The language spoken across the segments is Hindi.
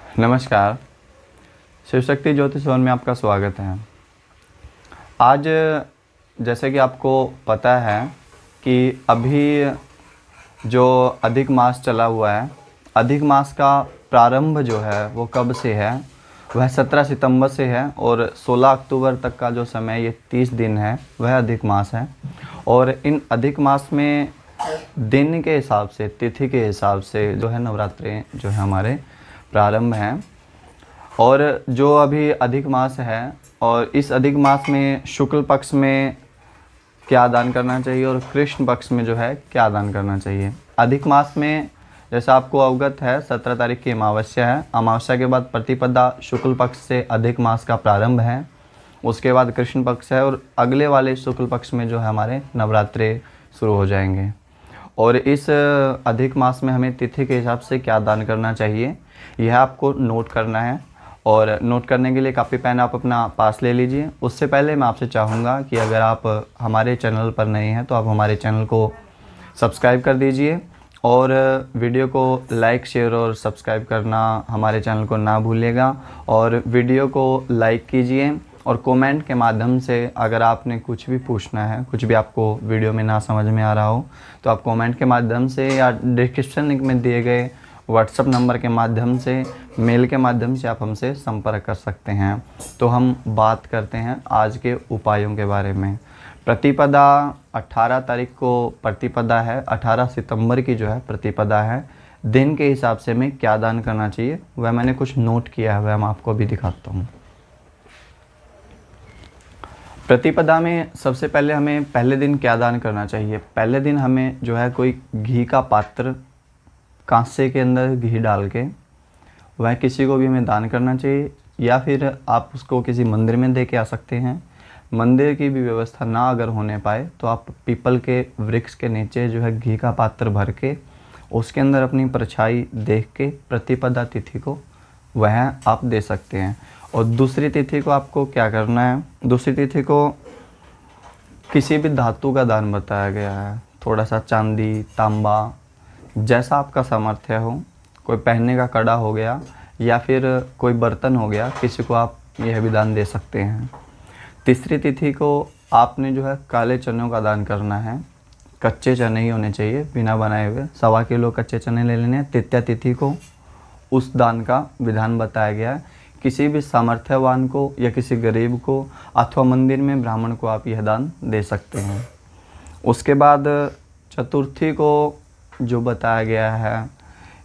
नमस्कार। शिव शक्ति ज्योतिष भवन में आपका स्वागत है। आज जैसे कि आपको पता है कि अभी जो अधिक मास चला हुआ है, अधिक मास का प्रारंभ जो है वो कब से है? वह 17 सितंबर से है और 16 अक्टूबर तक का जो समय, ये 30 दिन है, वह अधिक मास है। और इन अधिक मास में दिन के हिसाब से, तिथि के हिसाब से जो है नवरात्रि जो है हमारे प्रारंभ हैं। और जो अभी अधिक मास है, और इस अधिक मास में शुक्ल पक्ष में क्या दान करना चाहिए और कृष्ण पक्ष में जो है क्या दान करना चाहिए। अधिक मास में जैसा आपको अवगत है 17 तारीख की अमावस्या है। अमावस्या के बाद प्रतिपदा शुक्ल पक्ष से अधिक मास का प्रारंभ है। उसके बाद कृष्ण पक्ष है और अगले वाले शुक्ल पक्ष में जो है हमारे नवरात्रे शुरू हो जाएंगे। और इस अधिक मास में हमें तिथि के हिसाब से क्या दान करना चाहिए, यह आपको नोट करना है। और नोट करने के लिए कापी पेन आप अपना पास ले लीजिए। उससे पहले मैं आपसे चाहूँगा कि अगर आप हमारे चैनल पर नए हैं तो आप हमारे चैनल को सब्सक्राइब कर दीजिए और वीडियो को लाइक, शेयर और सब्सक्राइब करना हमारे चैनल को ना भूलिएगा। और वीडियो को लाइक कीजिए और कमेंट के माध्यम से अगर आपने कुछ भी पूछना है, कुछ भी आपको वीडियो में ना समझ में आ रहा हो, तो आप कमेंट के माध्यम से या डिस्क्रिप्शन लिंक में दिए गए व्हाट्सएप नंबर के माध्यम से, मेल के माध्यम से आप हमसे संपर्क कर सकते हैं। तो हम बात करते हैं आज के उपायों के बारे में। प्रतिपदा 18 तारीख को प्रतिपदा है, 18 सितंबर की जो है प्रतिपदा है। दिन के हिसाब से हमें क्या दान करना चाहिए वह मैंने कुछ नोट किया है, वह मैं आपको अभी दिखाता हूँ। प्रतिपदा में सबसे पहले हमें पहले दिन क्या दान करना चाहिए। पहले दिन हमें जो है कोई घी का पात्र, कांसे के अंदर घी डाल के वह किसी को भी हमें दान करना चाहिए, या फिर आप उसको किसी मंदिर में दे के आ सकते हैं। मंदिर की भी व्यवस्था ना अगर होने पाए तो आप पीपल के वृक्ष के नीचे जो है घी का पात्र भर के उसके अंदर अपनी परछाई देख के प्रतिपदा तिथि को वह आप दे सकते हैं। और दूसरी तिथि को आपको क्या करना है, दूसरी तिथि को किसी भी धातु का दान बताया गया है। थोड़ा सा चांदी, तांबा, जैसा आपका सामर्थ्य हो। कोई पहनने का कड़ा हो गया या फिर कोई बर्तन हो गया, किसी को आप यह भी दान दे सकते हैं। तीसरी तिथि को आपने जो है काले चनों का दान करना है। कच्चे चने ही होने चाहिए, बिना बनाए हुए। 1.25 किलो कच्चे चने ले लेने हैं। तृतीया तिथि को उस दान का विधान बताया गया है। किसी भी सामर्थ्यवान को या किसी गरीब को अथवा मंदिर में ब्राह्मण को आप यह दान दे सकते हैं। उसके बाद चतुर्थी को जो बताया गया है,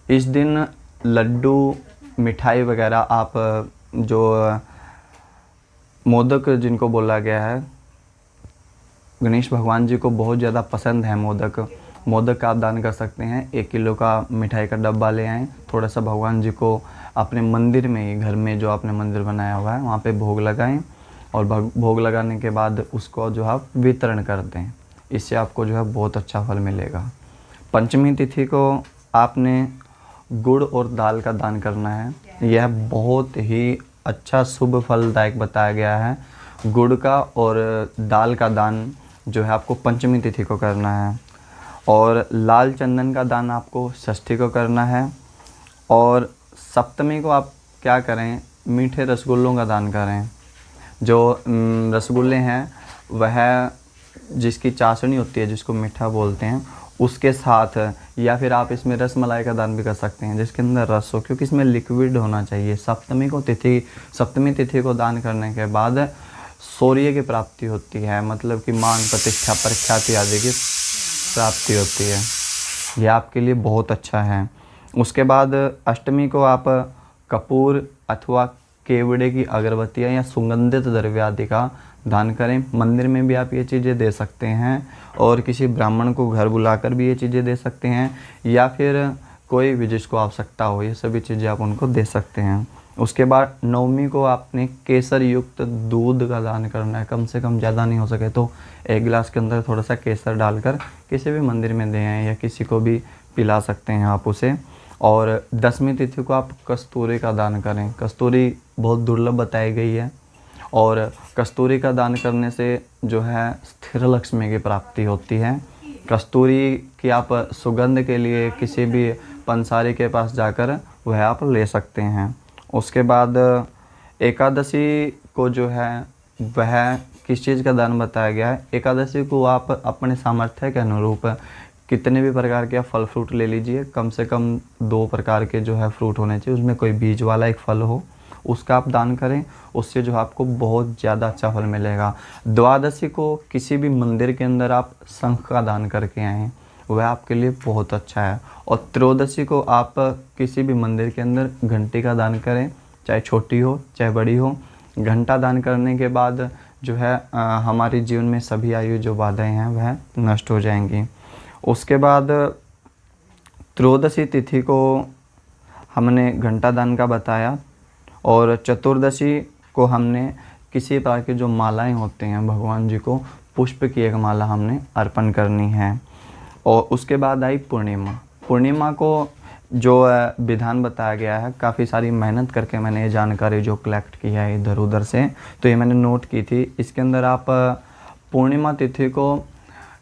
इस दिन लड्डू, मिठाई वगैरह आप जो मोदक जिनको बोला गया है, गणेश भगवान जी को बहुत ज़्यादा पसंद है मोदक का आप दान कर सकते हैं। 1 किलो का मिठाई का डब्बा ले आएँ, थोड़ा सा भगवान जी को अपने मंदिर में ही, घर में जो आपने मंदिर बनाया हुआ है वहाँ पे भोग लगाएं और भोग लगाने के बाद उसको जो आप वितरण कर दें। इससे आपको जो है बहुत अच्छा फल मिलेगा। पंचमी तिथि को आपने गुड़ और दाल का दान करना है। यह बहुत ही अच्छा शुभ फलदायक बताया गया है। गुड़ का और दाल का दान जो है आपको पंचमी तिथि को करना है। और लाल चंदन का दान आपको षष्ठी को करना है। और सप्तमी को आप क्या करें, मीठे रसगुल्लों का दान करें। जो रसगुल्ले हैं वह जिसकी चाशनी होती है, जिसको मीठा बोलते हैं, उसके साथ, या फिर आप इसमें रस मलाई का दान भी कर सकते हैं जिसके अंदर रस हो, क्योंकि इसमें लिक्विड होना चाहिए। सप्तमी तिथि को दान करने के बाद शौर्य की प्राप्ति होती है, मतलब कि मान प्रतिष्ठा, प्रख्याति आदि की प्राप्ति होती है। यह आपके लिए बहुत अच्छा है। उसके बाद अष्टमी को आप कपूर अथवा केवड़े की अगरबत्तियाँ या सुगंधित द्रव्य आदि का दान करें। मंदिर में भी आप ये चीज़ें दे सकते हैं और किसी ब्राह्मण को घर बुलाकर भी ये चीज़ें दे सकते हैं, या फिर कोई भी जिसको आवश्यकता हो, ये सभी चीज़ें आप उनको दे सकते हैं। उसके बाद नवमी को आपने केसर युक्त दूध का दान करना है। कम से कम, ज़्यादा नहीं हो सके तो 1 गिलास के अंदर थोड़ा सा केसर डालकर किसी भी मंदिर में दें या किसी को भी पिला सकते हैं आप उसे। और 10वीं तिथि को आप कस्तूरी का दान करें। कस्तूरी बहुत दुर्लभ बताई गई है और कस्तूरी का दान करने से जो है स्थिर लक्ष्मी की प्राप्ति होती है। कस्तूरी की आप सुगंध के लिए किसी भी पंसारी के पास जाकर वह आप ले सकते हैं। उसके बाद एकादशी को जो है वह किस चीज़ का दान बताया गया है। एकादशी को आप अपने सामर्थ्य के अनुरूप कितने भी प्रकार के आप फल फ्रूट ले लीजिए, कम से कम 2 प्रकार के जो है फ्रूट होने चाहिए, उसमें कोई बीज वाला एक फल हो, उसका आप दान करें, उससे जो है आपको बहुत ज़्यादा अच्छा फल मिलेगा। द्वादशी को किसी भी मंदिर के अंदर आप शंख का दान करके आएँ, वह आपके लिए बहुत अच्छा है। और त्रयोदशी को आप किसी भी मंदिर के अंदर घंटी का दान करें, चाहे छोटी हो चाहे बड़ी हो। घंटा दान करने के बाद जो है हमारे जीवन में सभी आयु जो बाधाएं हैं वह नष्ट हो जाएंगी। उसके बाद त्रयोदशी तिथि को हमने घंटा दान का बताया, और चतुर्दशी को हमने किसी प्रकार के जो मालाएं होते हैं भगवान जी को, पुष्प की एक माला हमने अर्पण करनी है। और उसके बाद आई पूर्णिमा। पूर्णिमा को जो विधान बताया गया है, काफ़ी सारी मेहनत करके मैंने ये जानकारी जो कलेक्ट की है इधर उधर से, तो ये मैंने नोट की थी। इसके अंदर आप पूर्णिमा तिथि को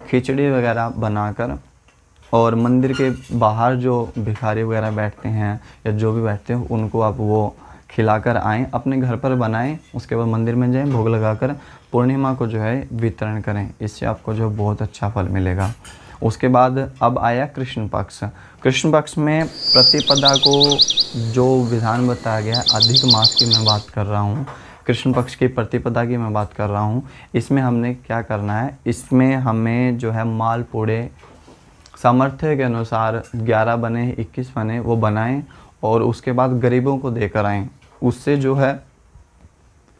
खिचड़ी वगैरह बनाकर, और मंदिर के बाहर जो भिखारी वगैरह बैठते हैं या जो भी बैठते हैं उनको आप वो खिलाकर आएँ, अपने घर पर बनाएं, उसके बाद मंदिर में जाएं, भोग लगाकर पूर्णिमा को जो है वितरण करें। इससे आपको जो बहुत अच्छा फल मिलेगा। उसके बाद अब आया कृष्ण पक्ष। कृष्ण पक्ष में प्रतिपदा को जो विधान बताया गया है, अधिक मास की मैं बात कर रहा हूँ, कृष्ण पक्ष की प्रतिपदा की मैं बात कर रहा हूँ। इसमें हमने क्या करना है, इसमें हमें जो है माल पूड़े सामर्थ्य के अनुसार 11 बने 21 बने वो बनाएं, और उसके बाद गरीबों को देकर आएँ। उससे जो है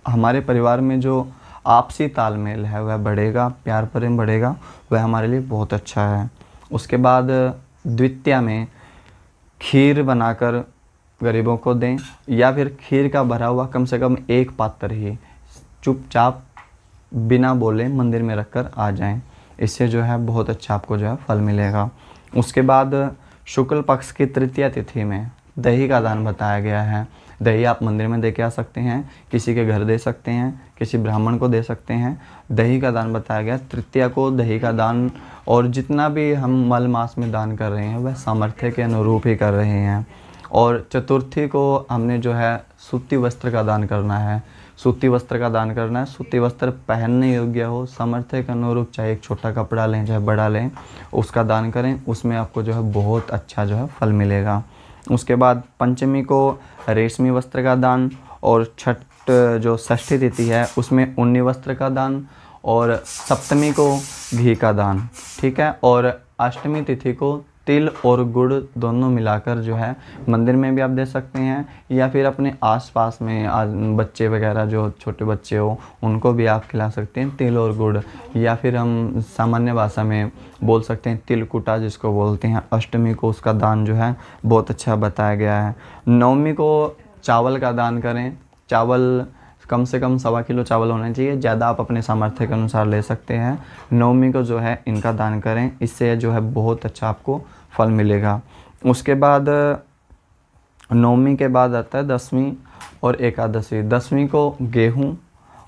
हमारे परिवार में जो आपसी तालमेल है वह बढ़ेगा, प्यार प्रेम बढ़ेगा, वह हमारे लिए बहुत अच्छा है। उसके बाद द्वितीया में खीर बनाकर गरीबों को दें, या फिर खीर का भरा हुआ कम से कम 1 पात्र ही चुपचाप बिना बोले मंदिर में रखकर आ जाएं। इससे जो है बहुत अच्छा आपको जो है फल मिलेगा। उसके बाद शुक्ल पक्ष की तृतीया तिथि में दही का दान बताया गया है। दही आप मंदिर में दे के आ सकते हैं, किसी के घर दे सकते हैं, किसी ब्राह्मण को दे सकते हैं। दही का दान बताया गया। तृतीया को दही का दान, और जितना भी हम मल मास में दान कर रहे हैं वह सामर्थ्य के अनुरूप ही कर रहे हैं। और चतुर्थी को हमने जो है सूती वस्त्र का दान करना है। सूती वस्त्र का दान करना है। सूती वस्त्र पहनने योग्य हो, सामर्थ्य के अनुरूप, चाहे एक छोटा कपड़ा लें चाहे बड़ा लें, उसका दान करें। उसमें आपको जो है बहुत अच्छा जो है फल मिलेगा। उसके बाद पंचमी को रेशमी वस्त्र का दान, और छठ जो षष्ठी तिथि है उसमें ऊनी वस्त्र का दान, और सप्तमी को घी का दान, ठीक है। और अष्टमी तिथि को तिल और गुड़ दोनों मिलाकर जो है मंदिर में भी आप दे सकते हैं, या फिर अपने आसपास में बच्चे वगैरह जो छोटे बच्चे हो उनको भी आप खिला सकते हैं तिल और गुड़, या फिर हम सामान्य भाषा में बोल सकते हैं तिलकुटा जिसको बोलते हैं। अष्टमी को उसका दान जो है बहुत अच्छा बताया गया है। नवमी को चावल का दान करें। चावल कम से कम 1.25 किलो चावल होना चाहिए, ज़्यादा आप अपने सामर्थ्य के अनुसार ले सकते हैं। नवमी को जो है इनका दान करें, इससे जो है बहुत अच्छा आपको फल मिलेगा। उसके बाद नवमी के बाद आता है दसवीं और एकादशी। दसवीं को गेहूं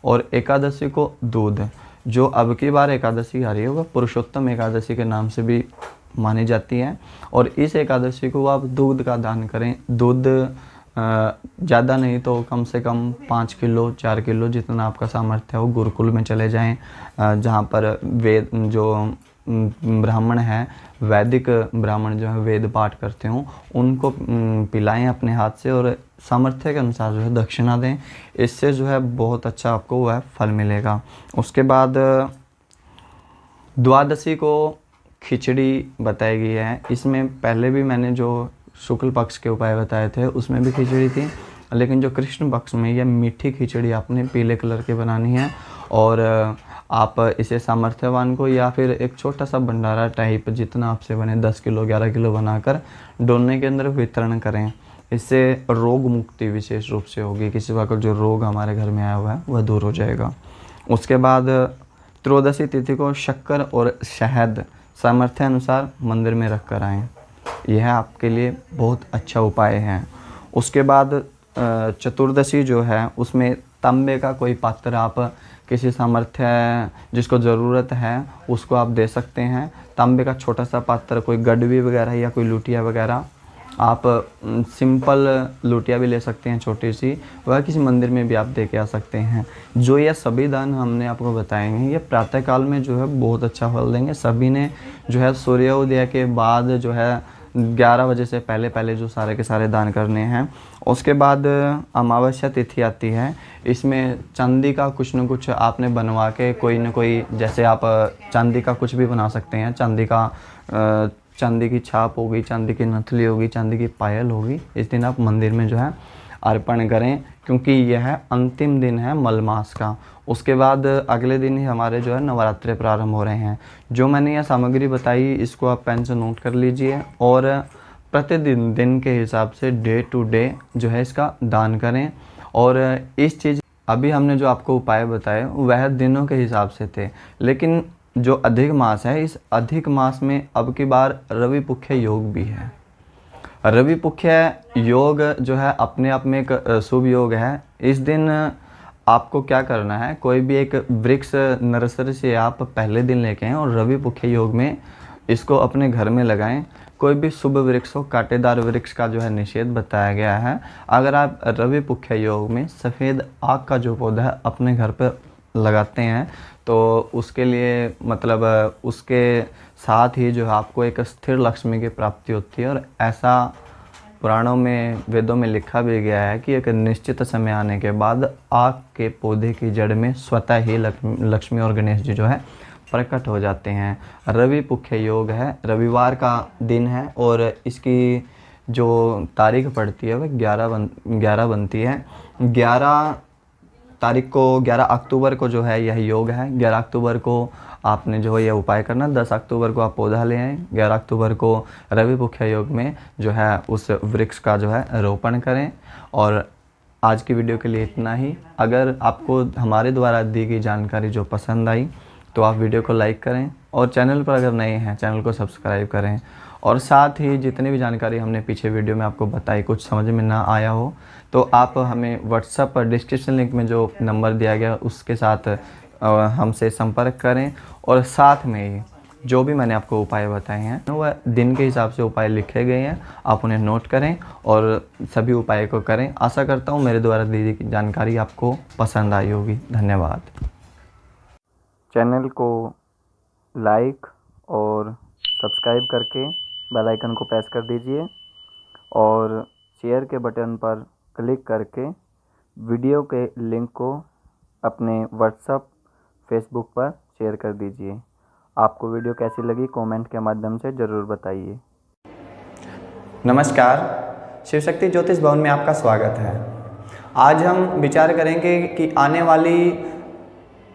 और एकादशी को दूध। जो अब की बार एकादशी आ रही है वह पुरुषोत्तम एकादशी के नाम से भी मानी जाती है, और इस एकादशी को आप दूध का दान करें। दूध ज़्यादा नहीं तो कम से कम 5 किलो 4 किलो जितना आपका सामर्थ्य हो, गुरुकुल में चले जाएं, जहाँ पर वेद जो ब्राह्मण हैं, वैदिक ब्राह्मण जो है वेद पाठ करते हों, उनको पिलाएं अपने हाथ से, और सामर्थ्य के अनुसार जो है दक्षिणा दें। इससे जो है बहुत अच्छा आपको वह फल मिलेगा। उसके बाद द्वादशी को खिचड़ी बताई गई है। इसमें पहले भी मैंने जो शुक्ल पक्ष के उपाय बताए थे उसमें भी खिचड़ी थी, लेकिन जो कृष्ण पक्ष में यह मीठी खिचड़ी आपने पीले कलर की बनानी है, और आप इसे सामर्थ्यवान को या फिर एक छोटा सा भंडारा टाइप जितना आपसे बने 10 किलो 11 किलो बनाकर डोने के अंदर वितरण करें। इससे रोग मुक्ति विशेष रूप से होगी। किसी प्रकार जो रोग हमारे घर में आया हुआ है वह दूर हो जाएगा। उसके बाद त्रयोदशी तिथि को शक्कर और शहद सामर्थ्य अनुसार मंदिर में रख कर आएँ। यह आपके लिए बहुत अच्छा उपाय है। उसके बाद चतुर्दशी जो है उसमें तांबे का कोई पात्र आप किसी सामर्थ्य जिसको ज़रूरत है उसको आप दे सकते हैं। तांबे का छोटा सा पात्र, कोई गडवी वगैरह या कोई लुटिया वगैरह, आप सिंपल लुटिया भी ले सकते हैं छोटी सी, वह किसी मंदिर में भी आप दे के आ सकते हैं। जो ये सभी दान हमने आपको बताए हैं ये प्रातःकाल में जो है बहुत अच्छा फल देंगे। सभी ने जो है सूर्योदय के बाद जो है 11 बजे से पहले पहले जो सारे के सारे दान करने हैं। उसके बाद अमावस्या तिथि आती है, इसमें चांदी का कुछ न कुछ आपने बनवा के कोई न कोई, जैसे आप चांदी का कुछ भी बना सकते हैं, चांदी की छाप होगी, चांदी की नथली होगी, चांदी की पायल होगी। इस दिन आप मंदिर में जो है अर्पण करें, क्योंकि यह अंतिम दिन है मलमास का। उसके बाद अगले दिन ही हमारे जो है नवरात्रे प्रारंभ हो रहे हैं। जो मैंने यह सामग्री बताई इसको आप पेन से नोट कर लीजिए और प्रतिदिन दिन के हिसाब से डे टू डे जो है इसका दान करें। और इस चीज़ अभी हमने जो आपको उपाय बताए वह दिनों के हिसाब से थे, लेकिन जो अधिक मास है इस अधिक मास में अब की बार रवि पुख्य योग भी है। रवि पुख्य योग जो है अपने आप में एक शुभ योग है। इस दिन आपको क्या करना है, कोई भी एक वृक्ष नर्सरी से आप पहले दिन लेके आएँ और रवि पुख्य योग में इसको अपने घर में लगाएं। कोई भी शुभ वृक्ष हो, कांटेदार वृक्ष का जो है निषेध बताया गया है। अगर आप रवि पुख्य योग में सफ़ेद आक का जो पौधा है अपने घर पर लगाते हैं तो उसके लिए मतलब उसके साथ ही जो है आपको एक स्थिर लक्ष्मी की प्राप्ति होती है। और ऐसा पुराणों में, वेदों में लिखा भी गया है कि एक निश्चित समय आने के बाद आक के पौधे की जड़ में स्वतः ही लक्ष्मी और गणेश जी जो है प्रकट हो जाते हैं। रवि पुख्य योग है, रविवार का दिन है और इसकी जो तारीख पड़ती है वह 11 बनती है। 11 तारीख को, 11 अक्टूबर को जो है यह योग है। 11 अक्टूबर को आपने जो है यह उपाय करना। 10 अक्टूबर को आप पौधा ले आएँ। 11 अक्टूबर को रवि पुख्य योग में जो है उस वृक्ष का जो है रोपण करें। और आज की वीडियो के लिए इतना ही। अगर आपको हमारे द्वारा दी गई जानकारी जो पसंद आई तो आप वीडियो को लाइक करें और चैनल पर अगर नए हैं चैनल को सब्सक्राइब करें। और साथ ही जितनी भी जानकारी हमने पीछे वीडियो में आपको बताई कुछ समझ में ना आया हो तो आप हमें व्हाट्सएप पर डिस्क्रिप्शन लिंक में जो नंबर दिया गया उसके साथ हमसे संपर्क करें। और साथ में ही जो भी मैंने आपको उपाय बताए हैं वह दिन के हिसाब से उपाय लिखे गए हैं, आप उन्हें नोट करें और सभी उपाय को करें। आशा करता हूँ मेरे द्वारा दी गई जानकारी आपको पसंद आई होगी। धन्यवाद। चैनल को लाइक और सब्सक्राइब करके बेल आइकन को प्रेस कर दीजिए और शेयर के बटन पर क्लिक करके वीडियो के लिंक को अपने व्हाट्सएप, फेसबुक पर शेयर कर दीजिए। आपको वीडियो कैसी लगी कमेंट के माध्यम से ज़रूर बताइए। नमस्कार, शिव शक्ति ज्योतिष भवन में आपका स्वागत है। आज हम विचार करेंगे कि आने वाली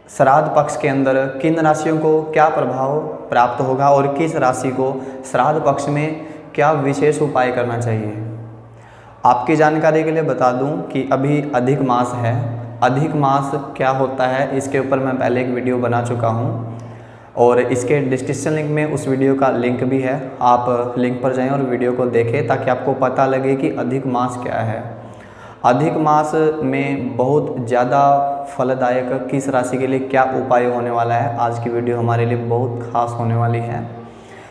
श्राद्ध पक्ष के अंदर किन राशियों को क्या प्रभाव प्राप्त होगा और किस राशि को श्राद्ध पक्ष में क्या विशेष उपाय करना चाहिए। आपकी जानकारी के लिए बता दूं कि अभी अधिक मास है। अधिक मास क्या होता है इसके ऊपर मैं पहले एक वीडियो बना चुका हूं और इसके डिस्क्रिप्शन लिंक में उस वीडियो का लिंक भी है। आप लिंक पर जाएं और वीडियो को देखें ताकि आपको पता लगे कि अधिक मास क्या है। अधिक मास में बहुत ज़्यादा फलदायक किस राशि के लिए क्या उपाय होने वाला है, आज की वीडियो हमारे लिए बहुत खास होने वाली है।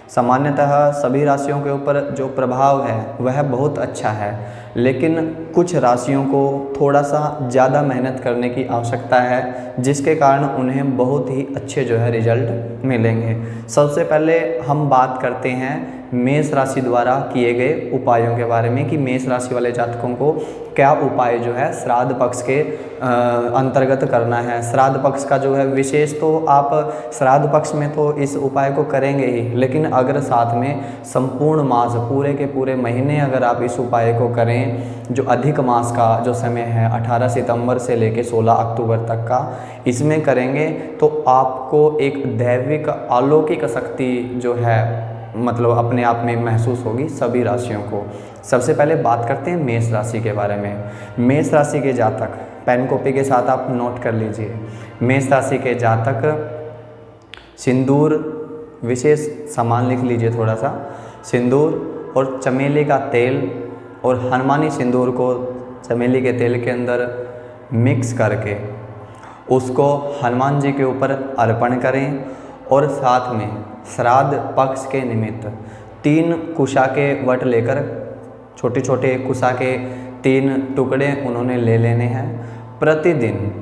सामान्यतः सभी राशियों के ऊपर जो प्रभाव है वह बहुत अच्छा है, लेकिन कुछ राशियों को थोड़ा सा ज़्यादा मेहनत करने की आवश्यकता है जिसके कारण उन्हें बहुत ही अच्छे जो है रिजल्ट मिलेंगे। सबसे पहले हम बात करते हैं मेष राशि द्वारा किए गए उपायों के बारे में कि मेष राशि वाले जातकों को क्या उपाय जो है श्राद्ध पक्ष के अंतर्गत करना है। श्राद्ध पक्ष का जो है विशेष तो आप श्राद्ध पक्ष में तो इस उपाय को करेंगे ही, लेकिन अगर साथ में संपूर्ण मास पूरे के पूरे महीने अगर आप इस उपाय को करें, जो अधिक मास का जो समय है 18 सितंबर से लेकर 16 अक्टूबर तक का, इसमें करेंगे तो आपको एक दैविक अलौकिक शक्ति जो है मतलब अपने आप में महसूस होगी सभी राशियों को। सबसे पहले बात करते हैं मेष राशि के बारे में। मेष राशि के जातक, पेन कॉपी के साथ आप नोट कर लीजिए। मेष राशि के जातक सिंदूर, विशेष सामान लिख लीजिए थोड़ा सा, सिंदूर और चमेली का तेल और हनुमानी सिंदूर को चमेली के तेल के अंदर मिक्स करके उसको हनुमान जी के ऊपर अर्पण करें। और साथ में श्राद्ध पक्ष के निमित्त 3 कुशा के वट लेकर छोटे छोटे कुसा के 3 टुकड़े उन्होंने ले लेने हैं। प्रतिदिन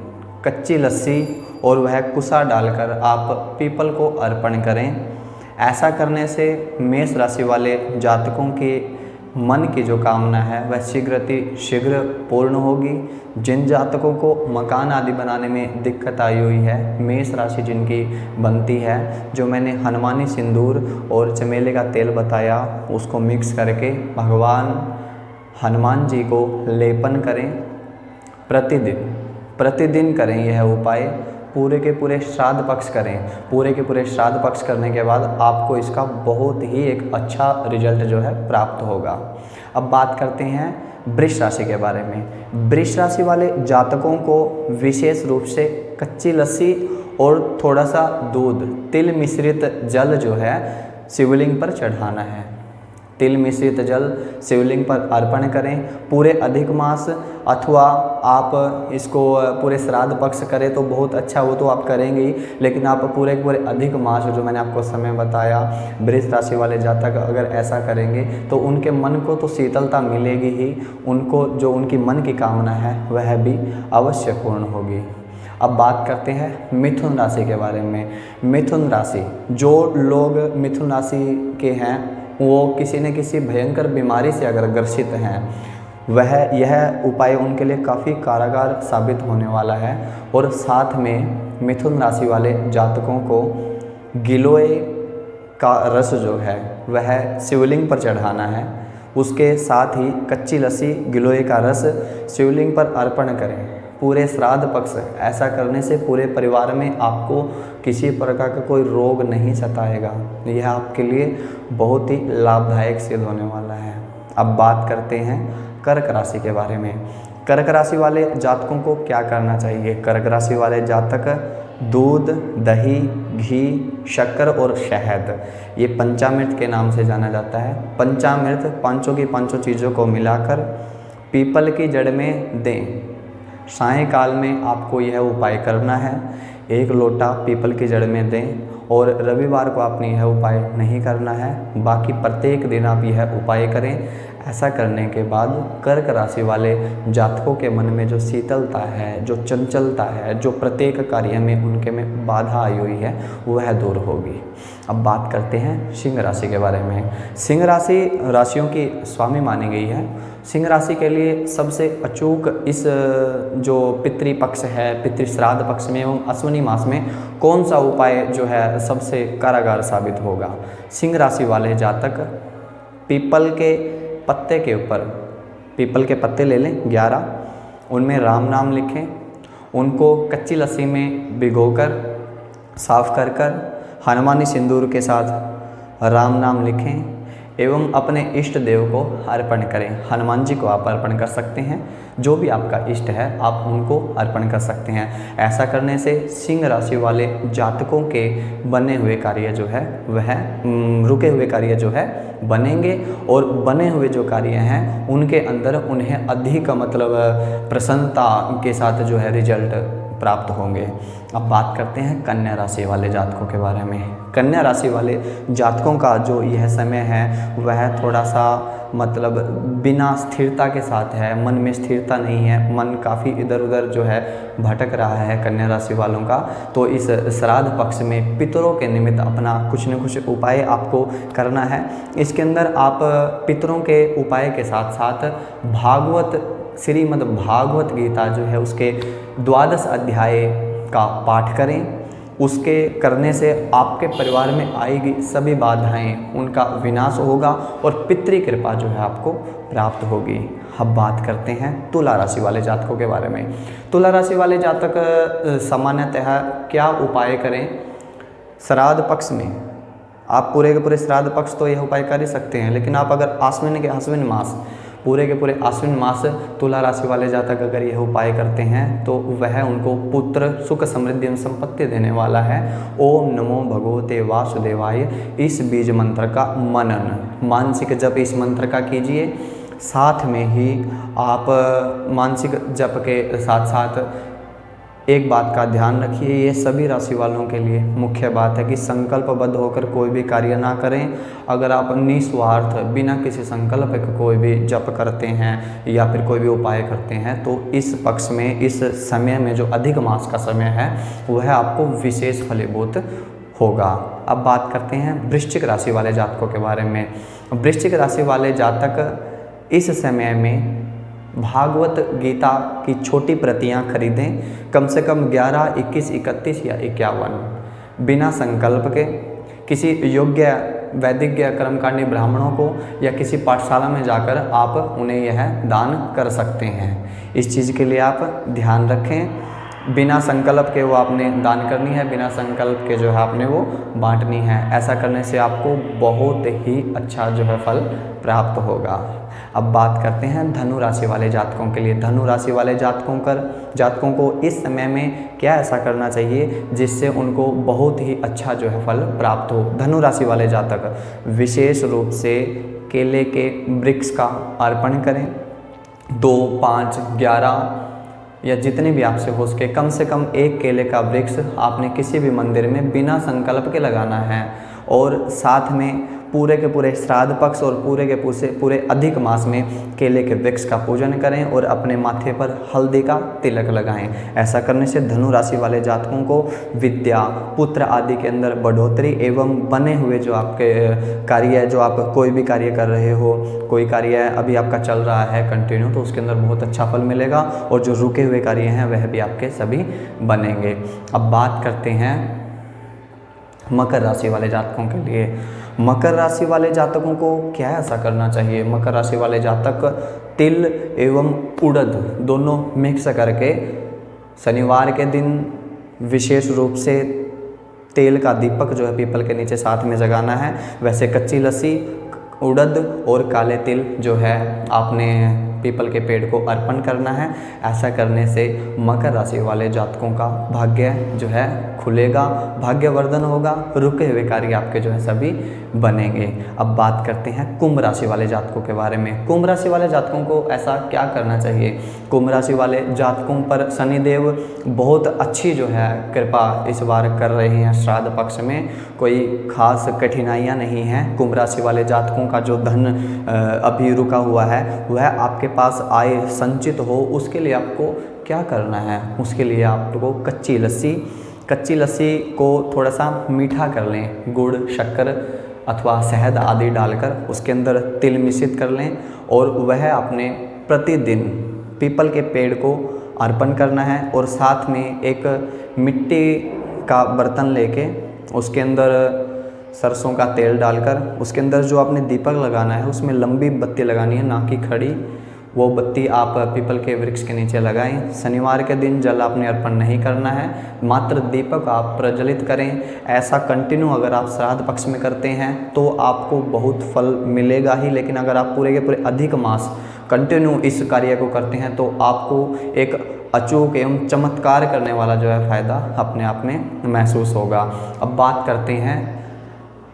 कच्ची लस्सी और वह कुसा डालकर आप पीपल को अर्पण करें। ऐसा करने से मेष राशि वाले जातकों के मन की जो कामना है वह शीघ्र पूर्ण होगी। जिन जातकों को मकान आदि बनाने में दिक्कत आई हुई है, मेष राशि जिनकी बनती है, जो मैंने हनुमानी सिंदूर और चमेली का तेल बताया उसको मिक्स करके भगवान हनुमान जी को लेपन करें। प्रतिदिन करें यह उपाय, पूरे के पूरे श्राद्ध पक्ष करें। पूरे के पूरे श्राद्ध पक्ष करने के बाद आपको इसका बहुत ही एक अच्छा रिजल्ट जो है प्राप्त होगा। अब बात करते हैं वृष राशि के बारे में। वृष राशि वाले जातकों को विशेष रूप से कच्ची लस्सी और थोड़ा सा दूध, तिल मिश्रित जल जो है शिवलिंग पर चढ़ाना है। तिल मिश्रित जल शिवलिंग पर अर्पण करें। पूरे अधिक मास अथवा आप इसको पूरे श्राद्ध पक्ष करें तो बहुत अच्छा, वो तो आप करेंगे ही, लेकिन आप पूरे अधिक मास जो मैंने आपको समय बताया, वृष राशि वाले जातक अगर ऐसा करेंगे तो उनके मन को तो शीतलता मिलेगी ही, उनको जो उनकी मन की कामना है वह भी अवश्य पूर्ण होगी। अब बात करते हैं मिथुन राशि के बारे में। मिथुन राशि, जो लोग मिथुन राशि के हैं वो किसी न किसी भयंकर बीमारी से अगर ग्रसित हैं, वह यह उपाय उनके लिए काफ़ी कारगर साबित होने वाला है। और साथ में मिथुन राशि वाले जातकों को गिलोय का रस जो है वह शिवलिंग पर चढ़ाना है। उसके साथ ही कच्ची लस्सी, गिलोय का रस शिवलिंग पर अर्पण करें पूरे श्राद्ध पक्ष। ऐसा करने से पूरे परिवार में आपको किसी प्रकार का कोई रोग नहीं सताएगा। यह आपके लिए बहुत ही लाभदायक सिद्ध होने वाला है। अब बात करते हैं कर्क राशि के बारे में। कर्क राशि वाले जातकों को क्या करना चाहिए? कर्क राशि वाले जातक दूध, दही, घी, शक्कर और शहद, ये पंचामृत के नाम से जाना जाता है। पंचामृत पांचों की पांचों चीज़ों को मिलाकर पीपल की जड़ में दें। सायंकाल में आपको यह उपाय करना है। 1 लोटा पीपल की जड़ में दें और रविवार को आपने यह उपाय नहीं करना है, बाकी प्रत्येक दिन आप यह उपाय करें। ऐसा करने के बाद कर्क राशि वाले जातकों के मन में जो शीतलता है, जो चंचलता है, जो प्रत्येक कार्य में उनके में बाधा आई हुई है, वह दूर होगी। अब बात करते हैं सिंह राशि के बारे में। सिंह राशि राशियों की स्वामी मानी गई है। सिंह राशि के लिए सबसे अचूक इस जो पितृपक्ष है, पितृश्राद्ध पक्ष में एवं अश्विनी मास में कौन सा उपाय जो है सबसे कारगर साबित होगा? सिंह राशि वाले जातक पीपल के पत्ते के ऊपर, पीपल के पत्ते ले लें 11, उनमें राम नाम लिखें। उनको कच्ची लस्सी में भिगोकर साफ कर हनुमानी सिंदूर के साथ राम नाम लिखें एवं अपने इष्ट देव को अर्पण करें। हनुमान जी को आप अर्पण कर सकते हैं, जो भी आपका इष्ट है आप उनको अर्पण कर सकते हैं। ऐसा करने से सिंह राशि वाले जातकों के बने हुए कार्य जो है वह रुके हुए कार्य जो है बनेंगे और बने हुए जो कार्य हैं उनके अंदर उन्हें अधिक मतलब प्रसन्नता के साथ जो है रिजल्ट प्राप्त होंगे। अब बात करते हैं कन्या राशि वाले जातकों के बारे में। कन्या राशि वाले जातकों का जो यह समय है वह थोड़ा सा मतलब बिना स्थिरता के साथ है, मन में स्थिरता नहीं है, मन काफ़ी इधर उधर जो है भटक रहा है कन्या राशि वालों का। तो इस श्राद्ध पक्ष में पितरों के निमित्त अपना कुछ न कुछ उपाय आपको करना है। इसके अंदर आप पितरों के उपाय के साथ साथ श्रीमद् भागवत गीता जो है उसके 12 अध्याय का पाठ करें। उसके करने से आपके परिवार में आएगी सभी बाधाएं, उनका विनाश होगा और पितृ कृपा जो है आपको प्राप्त होगी। अब बात करते हैं तुला राशि वाले जातकों के बारे में। तुला राशि वाले जातक सामान्यतः क्या उपाय करें? श्राद्ध पक्ष में आप पूरे के पूरे श्राद्ध पक्ष तो यह उपाय कर ही सकते हैं, लेकिन आप अगर आश्विन मास पूरे के पूरे आश्विन मास तुला राशि वाले जातक अगर यह उपाय करते हैं तो वह उनको पुत्र, सुख, समृद्धि एवं संपत्ति देने वाला है। ओम नमो भगवते वासुदेवाय, इस बीज मंत्र का मनन मानसिक जप इस मंत्र का कीजिए। साथ में ही आप मानसिक जप के साथ साथ एक बात का ध्यान रखिए, ये सभी राशि वालों के लिए मुख्य बात है कि संकल्पबद्ध होकर कोई भी कार्य ना करें। अगर आप निस्वार्थ बिना किसी संकल्प के कोई भी जप करते हैं या फिर कोई भी उपाय करते हैं तो इस पक्ष में, इस समय में जो अधिक मास का समय है वह आपको विशेष फलीभूत होगा। अब बात करते हैं वृश्चिक राशि वाले जातकों के बारे में। वृश्चिक राशि वाले जातक इस समय में भागवत गीता की छोटी प्रतियां खरीदें, कम से कम 11, 21, 31 या 51, बिना संकल्प के किसी योग्य वैदिक कर्मकांडी ब्राह्मणों को या किसी पाठशाला में जाकर आप उन्हें यह दान कर सकते हैं। इस चीज़ के लिए आप ध्यान रखें। बिना संकल्प के वो आपने दान करनी है, बिना संकल्प के जो है आपने वो बांटनी है। ऐसा करने से आपको बहुत ही अच्छा जो है फल प्राप्त होगा। अब बात करते हैं धनु राशि वाले जातकों के लिए। धनु राशि वाले जातकों को इस समय में क्या ऐसा करना चाहिए जिससे उनको बहुत ही अच्छा जो है फल प्राप्त हो। धनु राशि वाले जातक विशेष रूप से केले के वृक्ष का अर्पण करें। 2, 5, 11 या जितने भी आपसे हो सके, कम से कम एक केले का वृक्ष आपने किसी भी मंदिर में बिना संकल्प के लगाना है। और साथ में पूरे के पूरे श्राद्ध पक्ष और पूरे अधिक मास में केले के वृक्ष का पूजन करें और अपने माथे पर हल्दी का तिलक लगाएं। ऐसा करने से धनु राशि वाले जातकों को विद्या, पुत्र आदि के अंदर बढ़ोतरी एवं बने हुए जो आपके कार्य है, जो आप कोई भी कार्य कर रहे हो, कोई कार्य अभी आपका चल रहा है कंटिन्यू, तो उसके अंदर बहुत अच्छा फल मिलेगा और जो रुके हुए कार्य हैं वह भी आपके सभी बनेंगे। अब बात करते हैं मकर राशि वाले जातकों के लिए। मकर राशि वाले जातकों को क्या ऐसा करना चाहिए? मकर राशि वाले जातक तिल एवं उड़द दोनों मिक्स करके शनिवार के दिन विशेष रूप से तेल का दीपक जो है पीपल के नीचे साथ में जगाना है। वैसे कच्ची लस्सी, उड़द और काले तिल जो है आपने पीपल के पेड़ को अर्पण करना है। ऐसा करने से मकर राशि वाले जातकों का भाग्य जो है खुलेगा, भाग्यवर्धन होगा, रुके हुए कार्य आपके जो है सभी बनेंगे। अब बात करते हैं कुंभ राशि वाले जातकों के बारे में। कुंभ राशि वाले जातकों को ऐसा क्या करना चाहिए? कुंभ राशि वाले जातकों पर शनिदेव बहुत अच्छी जो है कृपा इस बार कर रहे हैं। श्राद्ध पक्ष में कोई खास कठिनाइयाँ नहीं हैं। कुंभ राशि वाले जातकों का जो धन अभी रुका हुआ है वह आपके पास आय संचित हो, उसके लिए आपको क्या करना है? उसके लिए आपको कच्ची लस्सी को थोड़ा सा मीठा कर लें, गुड़, शक्कर अथवा शहद आदि डालकर उसके अंदर तिल मिश्रित कर लें और वह आपने प्रतिदिन पीपल के पेड़ को अर्पण करना है। और साथ में एक मिट्टी का बर्तन लेके उसके अंदर सरसों का तेल डालकर उसके अंदर जो आपने दीपक लगाना है उसमें लंबी बत्ती लगानी है, ना कि खड़ी। वो बत्ती आप पीपल के वृक्ष के नीचे लगाएं। शनिवार के दिन जल आपने अर्पण नहीं करना है, मात्र दीपक आप प्रज्वलित करें। ऐसा कंटिन्यू अगर आप श्राद्ध पक्ष में करते हैं तो आपको बहुत फल मिलेगा ही, लेकिन अगर आप पूरे के पूरे अधिक मास कंटिन्यू इस कार्य को करते हैं तो आपको एक अचूक एवं चमत्कार करने वाला जो है फ़ायदा अपने आप में महसूस होगा। अब बात करते हैं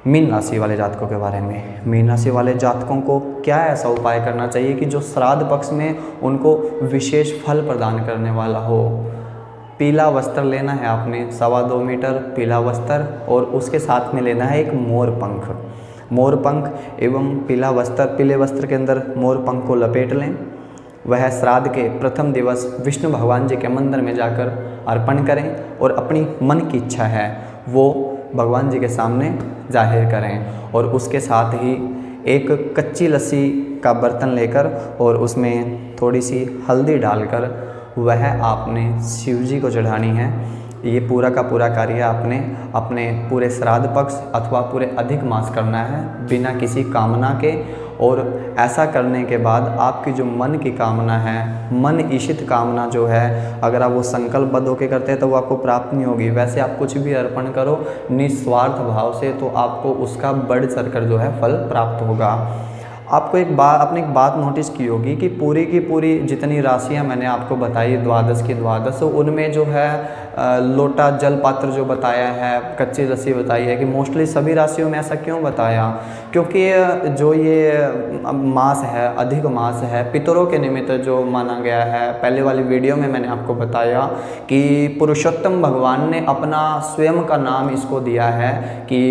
मीन राशि वाले जातकों के बारे में। मीन राशि वाले जातकों को क्या ऐसा उपाय करना चाहिए कि जो श्राद्ध पक्ष में उनको विशेष फल प्रदान करने वाला हो? पीला वस्त्र लेना है आपने, 2.25 मीटर पीला वस्त्र, और उसके साथ में लेना है एक मोर पंख एवं पीला वस्त्र। पीले वस्त्र के अंदर मोर पंख को लपेट लें। वह श्राद्ध के प्रथम दिवस विष्णु भगवान जी के मंदिर में जाकर अर्पण करें और अपनी मन की इच्छा है वो भगवान जी के सामने जाहिर करें। और उसके साथ ही एक कच्ची लस्सी का बर्तन लेकर और उसमें थोड़ी सी हल्दी डालकर वह आपने शिव जी को चढ़ानी है। ये पूरा का पूरा कार्य आपने अपने पूरे श्राद्ध पक्ष अथवा पूरे अधिक मास करना है बिना किसी कामना के। और ऐसा करने के बाद आपकी जो मन की कामना है, मन इच्छित कामना जो है, अगर आप वो संकल्पबद्ध होकर करते हैं तो वो आपको प्राप्त नहीं होगी। वैसे आप कुछ भी अर्पण करो निस्वार्थ भाव से तो आपको उसका बढ़ चढ़कर जो है फल प्राप्त होगा। आपको आपने एक बात नोटिस की होगी कि पूरी की पूरी जितनी राशियां मैंने आपको बताई द्वादश की द्वादश, तो उनमें जो है लोटा जल पात्र जो बताया है, कच्ची लस्सी बताई है, कि मोस्टली सभी राशियों में ऐसा क्यों बताया? क्योंकि जो ये मास है, अधिक मास है, पितरों के निमित्त जो माना गया है। पहले वाली वीडियो में मैंने आपको बताया कि पुरुषोत्तम भगवान ने अपना स्वयं का नाम इसको दिया है कि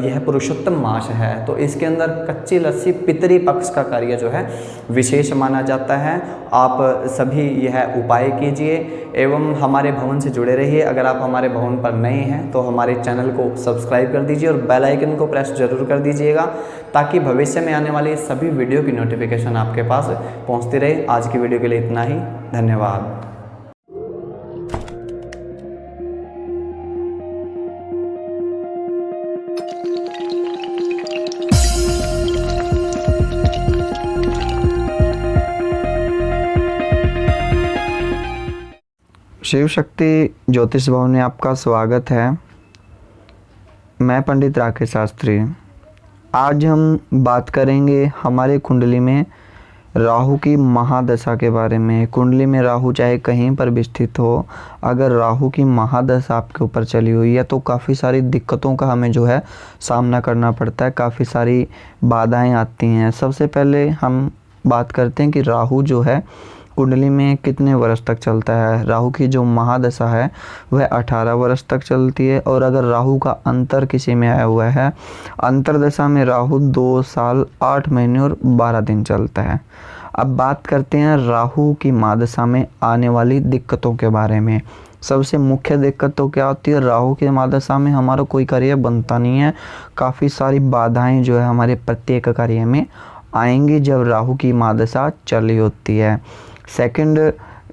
यह पुरुषोत्तम मास है। तो इसके अंदर कच्ची लस्सी पितरी पक्ष का कार्य जो है विशेष माना जाता है। आप सभी यह उपाय कीजिए एवं हमारे भवन से जुड़े रहिए। अगर आप हमारे भवन पर नए हैं तो हमारे चैनल को सब्सक्राइब कर दीजिए और बेल आइकन को प्रेस जरूर कर दीजिएगा, ताकि भविष्य में आने वाली सभी वीडियो की नोटिफिकेशन आपके पास पहुंचती रहे। आज की वीडियो के लिए इतना ही, धन्यवाद। शिव शक्ति ज्योतिष भवन में आपका स्वागत है। मैं पंडित राकेश शास्त्री। आज हम बात करेंगे हमारे कुंडली में राहु की महादशा के बारे में। कुंडली में राहु चाहे कहीं पर भी स्थित हो, अगर राहु की महादशा आपके ऊपर चली हुई है तो काफ़ी सारी दिक्कतों का हमें जो है सामना करना पड़ता है, काफ़ी सारी बाधाएं आती हैं। सबसे पहले हम बात करते हैं कि राहु जो है कुंडली में कितने वर्ष तक चलता है। राहु की जो महादशा है वह 18 वर्ष तक चलती है, और अगर राहु का अंतर किसी में आया हुआ है, अंतरदशा में राहु 2 साल 8 महीने और 12 दिन चलता है। अब बात करते हैं राहु की महादशा में आने वाली दिक्कतों के बारे में। सबसे मुख्य दिक्कत तो क्या होती है? राहु की महादशा में हमारा कोई कार्य बनता नहीं है। काफ़ी सारी बाधाएं जो है हमारे प्रत्येक कार्य में आएंगी जब राहु की महादशा चली होती है। सेकंड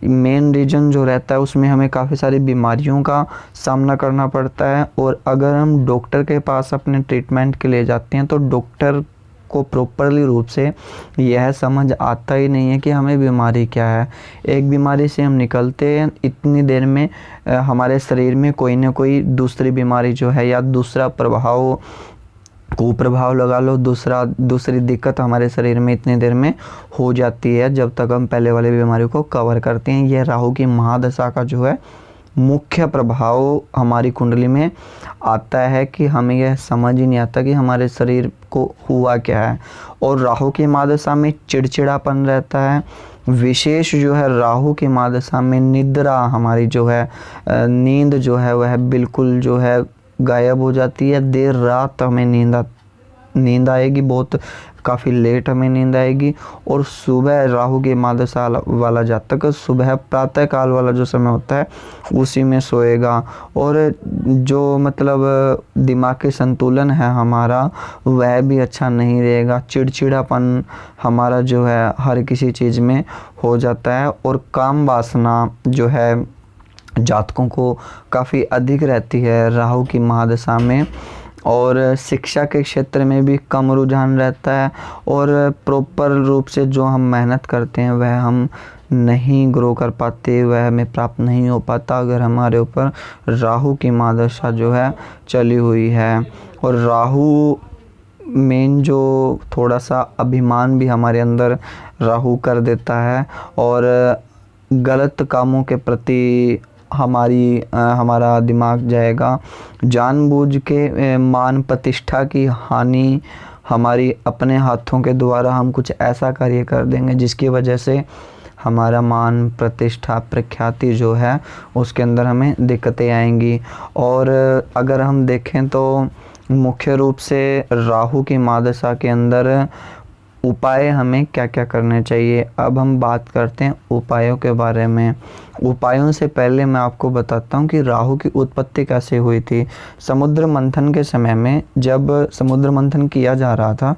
मेन रीजन जो रहता है उसमें हमें काफ़ी सारी बीमारियों का सामना करना पड़ता है, और अगर हम डॉक्टर के पास अपने ट्रीटमेंट के लिए जाते हैं तो डॉक्टर को प्रॉपरली रूप से यह समझ आता ही नहीं है कि हमें बीमारी क्या है। एक बीमारी से हम निकलते हैं, इतनी देर में हमारे शरीर में कोई ना कोई दूसरी बीमारी जो है या दूसरा प्रभाव, कुप्रभाव लगा लो, दूसरी दिक्कत हमारे शरीर में इतनी देर में हो जाती है जब तक हम पहले वाली बीमारी को कवर करते हैं। यह राहु की महादशा का जो है मुख्य प्रभाव हमारी कुंडली में आता है कि हमें यह समझ ही नहीं आता कि हमारे शरीर को हुआ क्या है। और राहु की महादशा में चिड़चिड़ापन रहता है। विशेष जो है राहु की महादशा में निद्रा हमारी जो है, नींद जो है वह बिल्कुल जो है गायब हो जाती है। देर रात हमें नींद आएगी, बहुत काफ़ी लेट हमें नींद आएगी। और सुबह राहु की महादशा वाला जातक सुबह प्रातः काल वाला जो समय होता है उसी में सोएगा, और जो मतलब दिमागी संतुलन है हमारा वह भी अच्छा नहीं रहेगा। चिड़चिड़ापन हमारा जो है हर किसी चीज़ में हो जाता है, और काम वासना जो है जातकों को काफ़ी अधिक रहती है राहु की महादशा में। और शिक्षा के क्षेत्र में भी कम रुझान रहता है, और प्रॉपर रूप से जो हम मेहनत करते हैं वह हम नहीं ग्रो कर पाते, वह हमें प्राप्त नहीं हो पाता अगर हमारे ऊपर राहु की महादशा जो है चली हुई है। और राहु मेन जो थोड़ा सा अभिमान भी हमारे अंदर राहु कर देता है, और गलत कामों के प्रति हमारा दिमाग जाएगा। जानबूझ के मान प्रतिष्ठा की हानि हमारी अपने हाथों के द्वारा हम कुछ ऐसा कार्य कर देंगे जिसकी वजह से हमारा मान प्रतिष्ठा प्रख्याति जो है उसके अंदर हमें दिक्कतें आएंगी। और अगर हम देखें तो मुख्य रूप से राहु की महादशा के अंदर उपाय हमें क्या क्या करने चाहिए। अब हम बात करते हैं उपायों के बारे में। उपायों से पहले मैं आपको बताता हूँ कि राहु की उत्पत्ति कैसे हुई थी। समुद्र मंथन के समय में जब समुद्र मंथन किया जा रहा था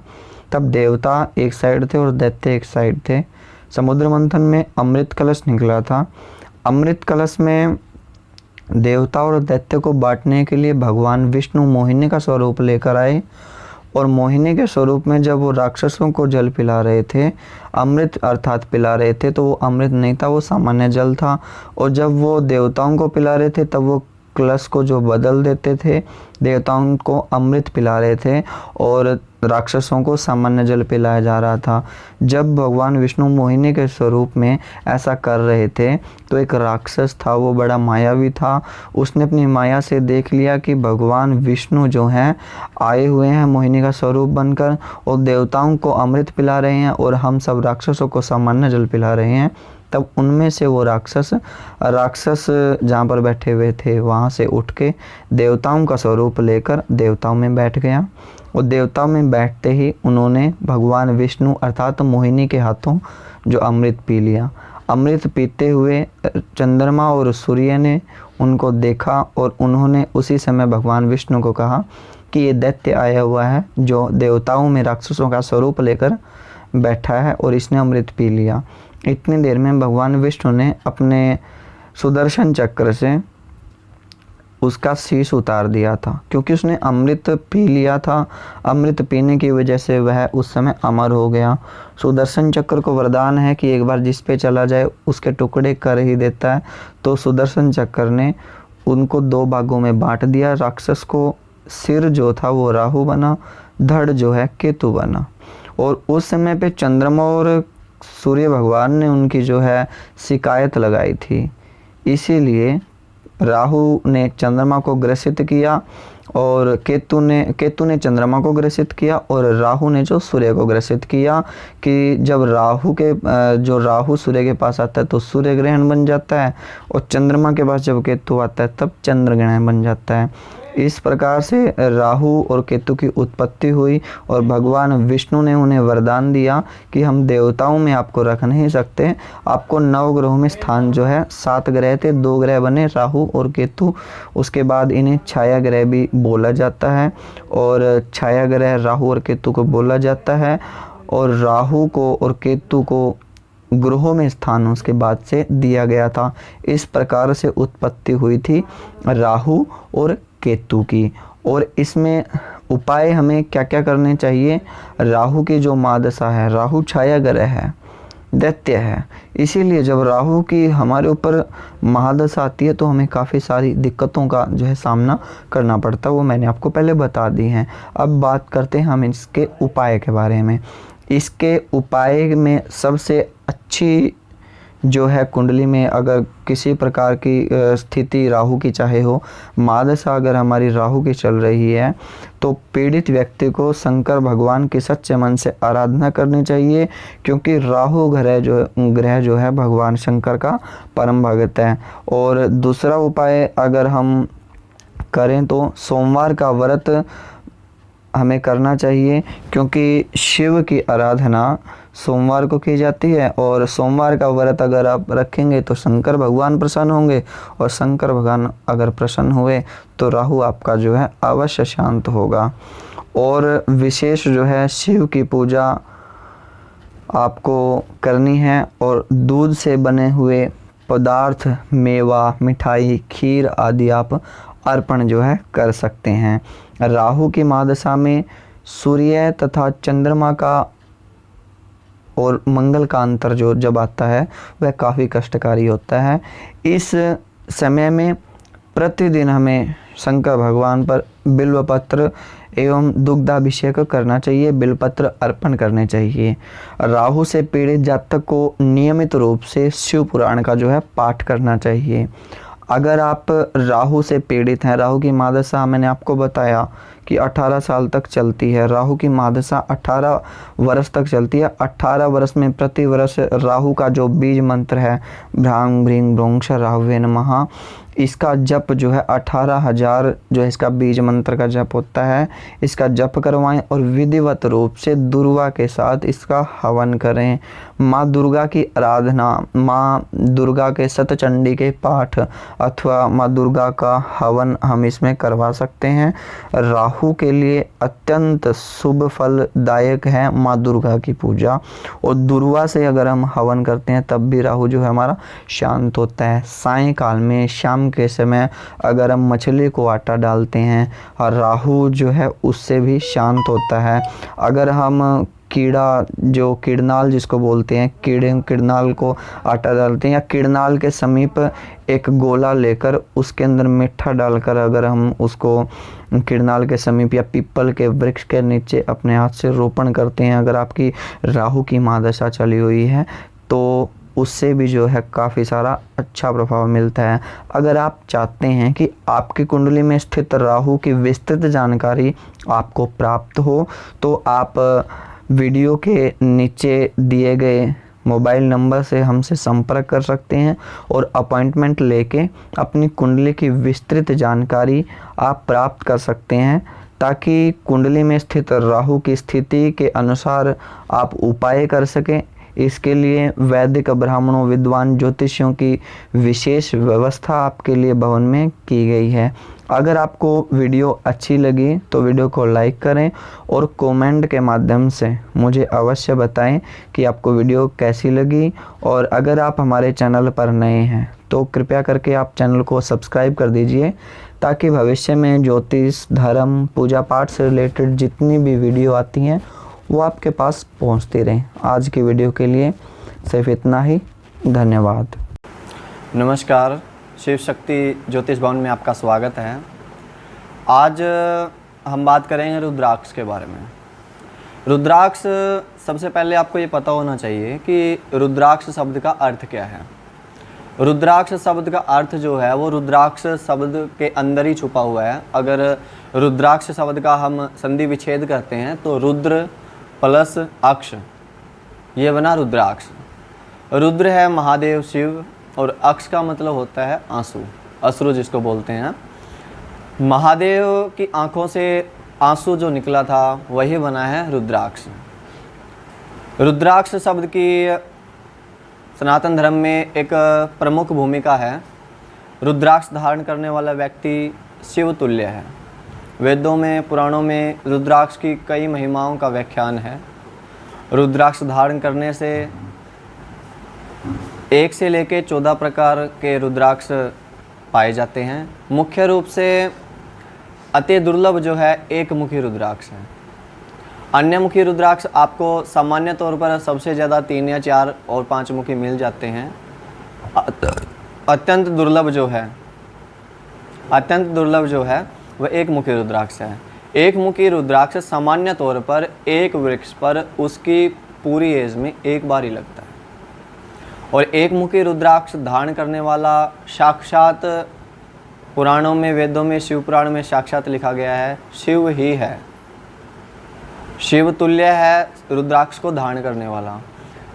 तब देवता एक साइड थे और दैत्य एक साइड थे। समुद्र मंथन में अमृत कलश निकला था। अमृत कलश में देवता और दैत्य को बांटने के लिए भगवान विष्णु मोहिनी का स्वरूप लेकर आए, और मोहिनी के स्वरूप में जब वो राक्षसों को जल पिला रहे थे, अमृत अर्थात पिला रहे थे, तो वो अमृत नहीं था, वो सामान्य जल था। और जब वो देवताओं को पिला रहे थे तब वो कलश को जो बदल देते थे, देवताओं को अमृत पिला रहे थे, और राक्षसों को सामान्य जल पिलाया जा रहा था। जब भगवान विष्णु मोहिनी के स्वरूप में ऐसा कर रहे थे तो एक राक्षस था, वो बड़ा मायावी था। उसने अपनी माया से देख लिया कि भगवान विष्णु जो हैं आए हुए हैं मोहिनी का स्वरूप बनकर और देवताओं को अमृत पिला रहे हैं और हम सब राक्षसों को सामान्य जल पिला रहे हैं। तब उनमें से वो राक्षस जहाँ पर बैठे हुए थे वहाँ से उठ के देवताओं का स्वरूप लेकर देवताओं में बैठ गया और देवताओं में बैठते ही उन्होंने भगवान विष्णु अर्थात मोहिनी के हाथों जो अमृत पी लिया। अमृत पीते हुए चंद्रमा और सूर्य ने उनको देखा और उन्होंने उसी समय भगवान विष्णु को कहा कि ये दैत्य आया हुआ है जो देवताओं में राक्षसों का स्वरूप लेकर बैठा है और इसने अमृत पी लिया। इतनी देर में भगवान विष्णु ने अपने सुदर्शन चक्र से उसका शीश उतार दिया था, क्योंकि उसने अमृत पी लिया था। अमृत पीने की वजह से वह उस समय अमर हो गया। सुदर्शन चक्र को वरदान है कि एक बार जिस पे चला जाए उसके टुकड़े कर ही देता है। तो सुदर्शन चक्र ने उनको 2 भागों में बांट दिया। राक्षस को सिर जो था वो राहु बना, धड़ जो है केतु बना। और उस समय पे चंद्रमा और सूर्य भगवान ने उनकी जो है शिकायत लगाई थी, इसीलिए राहु ने चंद्रमा को ग्रसित किया और केतु ने चंद्रमा को ग्रसित किया और राहु ने जो सूर्य को ग्रसित किया कि जब राहु सूर्य के पास आता है तो सूर्य ग्रहण बन जाता है और चंद्रमा के पास जब केतु आता है तब चंद्र ग्रहण बन जाता है। इस प्रकार से राहु और केतु की उत्पत्ति हुई और भगवान विष्णु ने उन्हें वरदान दिया कि हम देवताओं में आपको रख नहीं सकते, आपको 9 ग्रहों में स्थान जो है 7 ग्रह थे, 2 ग्रह बने राहु और केतु। उसके बाद इन्हें छाया ग्रह भी बोला जाता है और छाया ग्रह राहु और केतु को बोला जाता है और राहु को और केतु को ग्रहों में स्थान उसके बाद से दिया गया था। इस प्रकार से उत्पत्ति हुई थी राहु और केतु की। और इसमें उपाय हमें क्या क्या करने चाहिए। राहु की जो महादशा है, राहु छाया ग्रह है, दैत्य है, इसीलिए जब राहु की हमारे ऊपर महादशा आती है तो हमें काफ़ी सारी दिक्कतों का जो है सामना करना पड़ता है, वो मैंने आपको पहले बता दी हैं। अब बात करते हैं हम इसके उपाय के बारे में। इसके उपाय में सबसे अच्छी जो है कुंडली में अगर किसी प्रकार की स्थिति राहु की चाहे हो, महादशा अगर हमारी राहु की चल रही है तो पीड़ित व्यक्ति को शंकर भगवान की सच्चे मन से आराधना करनी चाहिए, क्योंकि राहु ग्रह जो है भगवान शंकर का परम भक्त है। और दूसरा उपाय अगर हम करें तो सोमवार का व्रत हमें करना चाहिए, क्योंकि शिव की आराधना सोमवार को की जाती है और सोमवार का व्रत अगर आप रखेंगे तो शंकर भगवान प्रसन्न होंगे और शंकर भगवान अगर प्रसन्न हुए तो राहु आपका जो है अवश्य शांत होगा। और विशेष जो है शिव की पूजा आपको करनी है और दूध से बने हुए पदार्थ, मेवा, मिठाई, खीर आदि आप अर्पण जो है कर सकते हैं। राहु की महादशा में सूर्य तथा चंद्रमा का और मंगल का अंतर जो जब आता है वह काफ़ी कष्टकारी होता है। इस समय में प्रतिदिन हमें शंकर भगवान पर बिल्वपत्र एवं दुग्धाभिषेक करना चाहिए, बिल्वपत्र अर्पण करने चाहिए। राहु से पीड़ित जातक को नियमित रूप से शिव पुराण का जो है पाठ करना चाहिए। अगर आप राहु से पीड़ित हैं, राहु की महादशा मैंने आपको बताया कि 18 साल तक चलती है। राहु की महादशा 18 वर्ष तक चलती है। 18 वर्ष में प्रति वर्ष राहु का जो बीज मंत्र है भ्रांग भ्रीं भ्रूंश राहुवे नमः, इसका जप जो है 18,000 जो है इसका बीज मंत्र का जप होता है, इसका जप करवाएं और विधिवत रूप से दुर्वा के साथ इसका हवन करें। माँ दुर्गा की आराधना, माँ दुर्गा के सतचंडी के पाठ अथवा माँ दुर्गा का हवन हम इसमें करवा सकते हैं। राहु के लिए अत्यंत शुभ फलदायक है माँ दुर्गा की पूजा, और दुर्वा से अगर हम हवन करते हैं तब भी राहु जो है हमारा शांत होता है। सायंकाल में शाम के समय अगर हम मछली को आटा डालते हैं और राहु जो है उससे भी शांत होता है। अगर हम कीड़ा, जो किडनाल जिसको बोलते हैं, किडनाल को आटा डालते हैं, या किडनाल के समीप एक गोला लेकर उसके अंदर मीठा डालकर अगर हम उसको किडनाल के समीप या पीपल के वृक्ष के नीचे अपने हाथ से रोपण करते हैं, अगर आपकी राहु की महादशा चली हुई है तो उससे भी जो है काफ़ी सारा अच्छा प्रभाव मिलता है। अगर आप चाहते हैं कि आपकी कुंडली में स्थित राहु की विस्तृत जानकारी आपको प्राप्त हो तो आप वीडियो के नीचे दिए गए मोबाइल नंबर से हमसे संपर्क कर सकते हैं और अपॉइंटमेंट लेके अपनी कुंडली की विस्तृत जानकारी आप प्राप्त कर सकते हैं, ताकि कुंडली में स्थित राहु की स्थिति के अनुसार आप उपाय कर सकें। इसके लिए वैदिक ब्राह्मणों, विद्वान ज्योतिषियों की विशेष व्यवस्था आपके लिए भवन में की गई है। अगर आपको वीडियो अच्छी लगी तो वीडियो को लाइक करें और कमेंट के माध्यम से मुझे अवश्य बताएं कि आपको वीडियो कैसी लगी। और अगर आप हमारे चैनल पर नए हैं तो कृपया करके आप चैनल को सब्सक्राइब कर दीजिए, ताकि भविष्य में ज्योतिष, धर्म, पूजा पाठ से रिलेटेड जितनी भी वीडियो आती हैं वो आपके पास पहुंचती रहें। आज की वीडियो के लिए सिर्फ इतना ही। धन्यवाद। नमस्कार, शिव शक्ति ज्योतिष भवन में आपका स्वागत है। आज हम बात करेंगे रुद्राक्ष के बारे में। रुद्राक्ष, सबसे पहले आपको ये पता होना चाहिए कि रुद्राक्ष शब्द का अर्थ क्या है। रुद्राक्ष शब्द का अर्थ जो है वो रुद्राक्ष शब्द के अंदर ही छुपा हुआ है। अगर रुद्राक्ष शब्द का हम संधि विच्छेद करते हैं तो रुद्र प्लस अक्ष, ये बना रुद्राक्ष। रुद्र है महादेव शिव और अक्ष का मतलब होता है आंसू, अश्रु जिसको बोलते हैं। महादेव की आंखों से आंसू जो निकला था वही बना है रुद्राक्ष। रुद्राक्ष शब्द की सनातन धर्म में एक प्रमुख भूमिका है। रुद्राक्ष धारण करने वाला व्यक्ति शिव तुल्य है। वेदों में, पुराणों में रुद्राक्ष की कई महिमाओं का व्याख्यान है। रुद्राक्ष धारण करने से 1 से लेकर 14 प्रकार के रुद्राक्ष पाए जाते हैं। मुख्य रूप से अति दुर्लभ जो है एक मुखी रुद्राक्ष है। अन्य मुखी रुद्राक्ष आपको सामान्य तौर पर सबसे ज़्यादा 3 या 4 और 5 मुखी मिल जाते हैं। अत्यंत दुर्लभ जो है वह एक मुखी रुद्राक्ष है। एक मुखी रुद्राक्ष सामान्य तौर पर एक वृक्ष पर उसकी पूरी एज में एक बार ही लगता है। और एक मुखी रुद्राक्ष धारण करने वाला साक्षात पुराणों में, वेदों में, शिव पुराण में साक्षात लिखा गया है शिव ही है। शिव तुल्य है रुद्राक्ष को धारण करने वाला।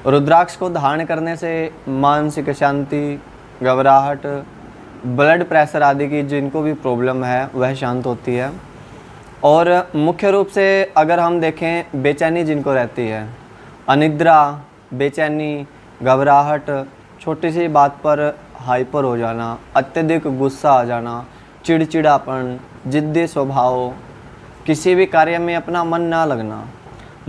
रुद्राक्ष को धारण करने से मानसिक शांति, घबराहट, ब्लड प्रेशर आदि की जिनको भी प्रॉब्लम है वह शांत होती है। और मुख्य रूप से अगर हम देखें, बेचैनी जिनको रहती है, अनिद्रा, बेचैनी, घबराहट, छोटी सी बात पर हाइपर हो जाना, अत्यधिक गुस्सा आ जाना, चिड़चिड़ापन, जिद्दी स्वभाव, किसी भी कार्य में अपना मन ना लगना,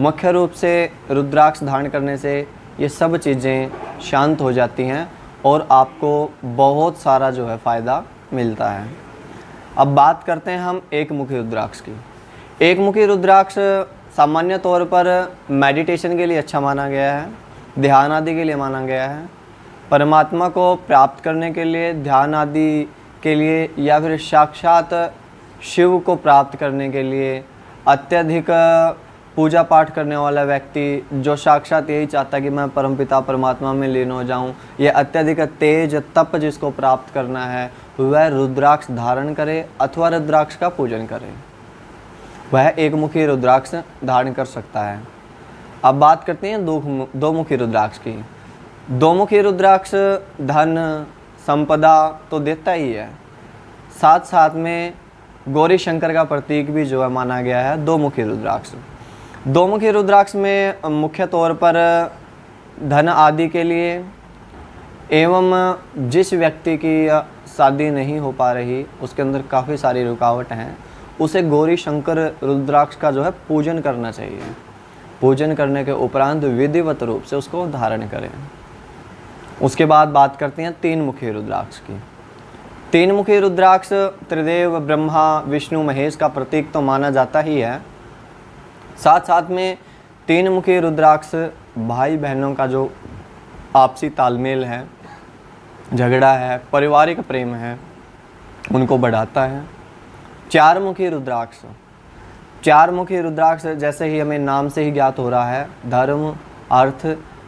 मुख्य रूप से रुद्राक्ष धारण करने से ये सब चीज़ें शांत हो जाती हैं और आपको बहुत सारा जो है फ़ायदा मिलता है। अब बात करते हैं हम एक मुखी रुद्राक्ष की। एक मुखी रुद्राक्ष सामान्य तौर पर मेडिटेशन के लिए अच्छा माना गया है, ध्यान आदि के लिए माना गया है, परमात्मा को प्राप्त करने के लिए, ध्यान आदि के लिए, या फिर साक्षात शिव को प्राप्त करने के लिए। अत्यधिक पूजा पाठ करने वाला व्यक्ति जो साक्षात यही चाहता है कि मैं परमपिता परमात्मा में लीन हो जाऊं, यह अत्यधिक तेज तप जिसको प्राप्त करना है वह रुद्राक्ष धारण करे अथवा रुद्राक्ष का पूजन करे, वह एक मुखी रुद्राक्ष धारण कर सकता है। अब बात करते हैं दो मुखी रुद्राक्ष की। दो मुखी रुद्राक्ष धन संपदा तो देता ही है, साथ साथ में गौरी शंकर का प्रतीक भी जो है माना गया है दो मुखी रुद्राक्ष। दो मुखी रुद्राक्ष में मुख्य तौर पर धन आदि के लिए एवं जिस व्यक्ति की शादी नहीं हो पा रही, उसके अंदर काफ़ी सारी रुकावट हैं, उसे गौरी शंकर रुद्राक्ष का जो है पूजन करना चाहिए। पूजन करने के उपरांत विधिवत रूप से उसको धारण करें। उसके बाद बात करते हैं तीन मुखी रुद्राक्ष की। तीन मुखी रुद्राक्ष त्रिदेव ब्रह्मा विष्णु महेश का प्रतीक तो माना जाता ही है, साथ साथ में 3 मुखी रुद्राक्ष भाई बहनों का जो आपसी तालमेल है, झगड़ा है, पारिवारिक प्रेम है, उनको बढ़ाता है। 4 मुखी रुद्राक्ष, 4 मुखी रुद्राक्ष जैसे ही हमें नाम से ही ज्ञात हो रहा है, धर्म, अर्थ,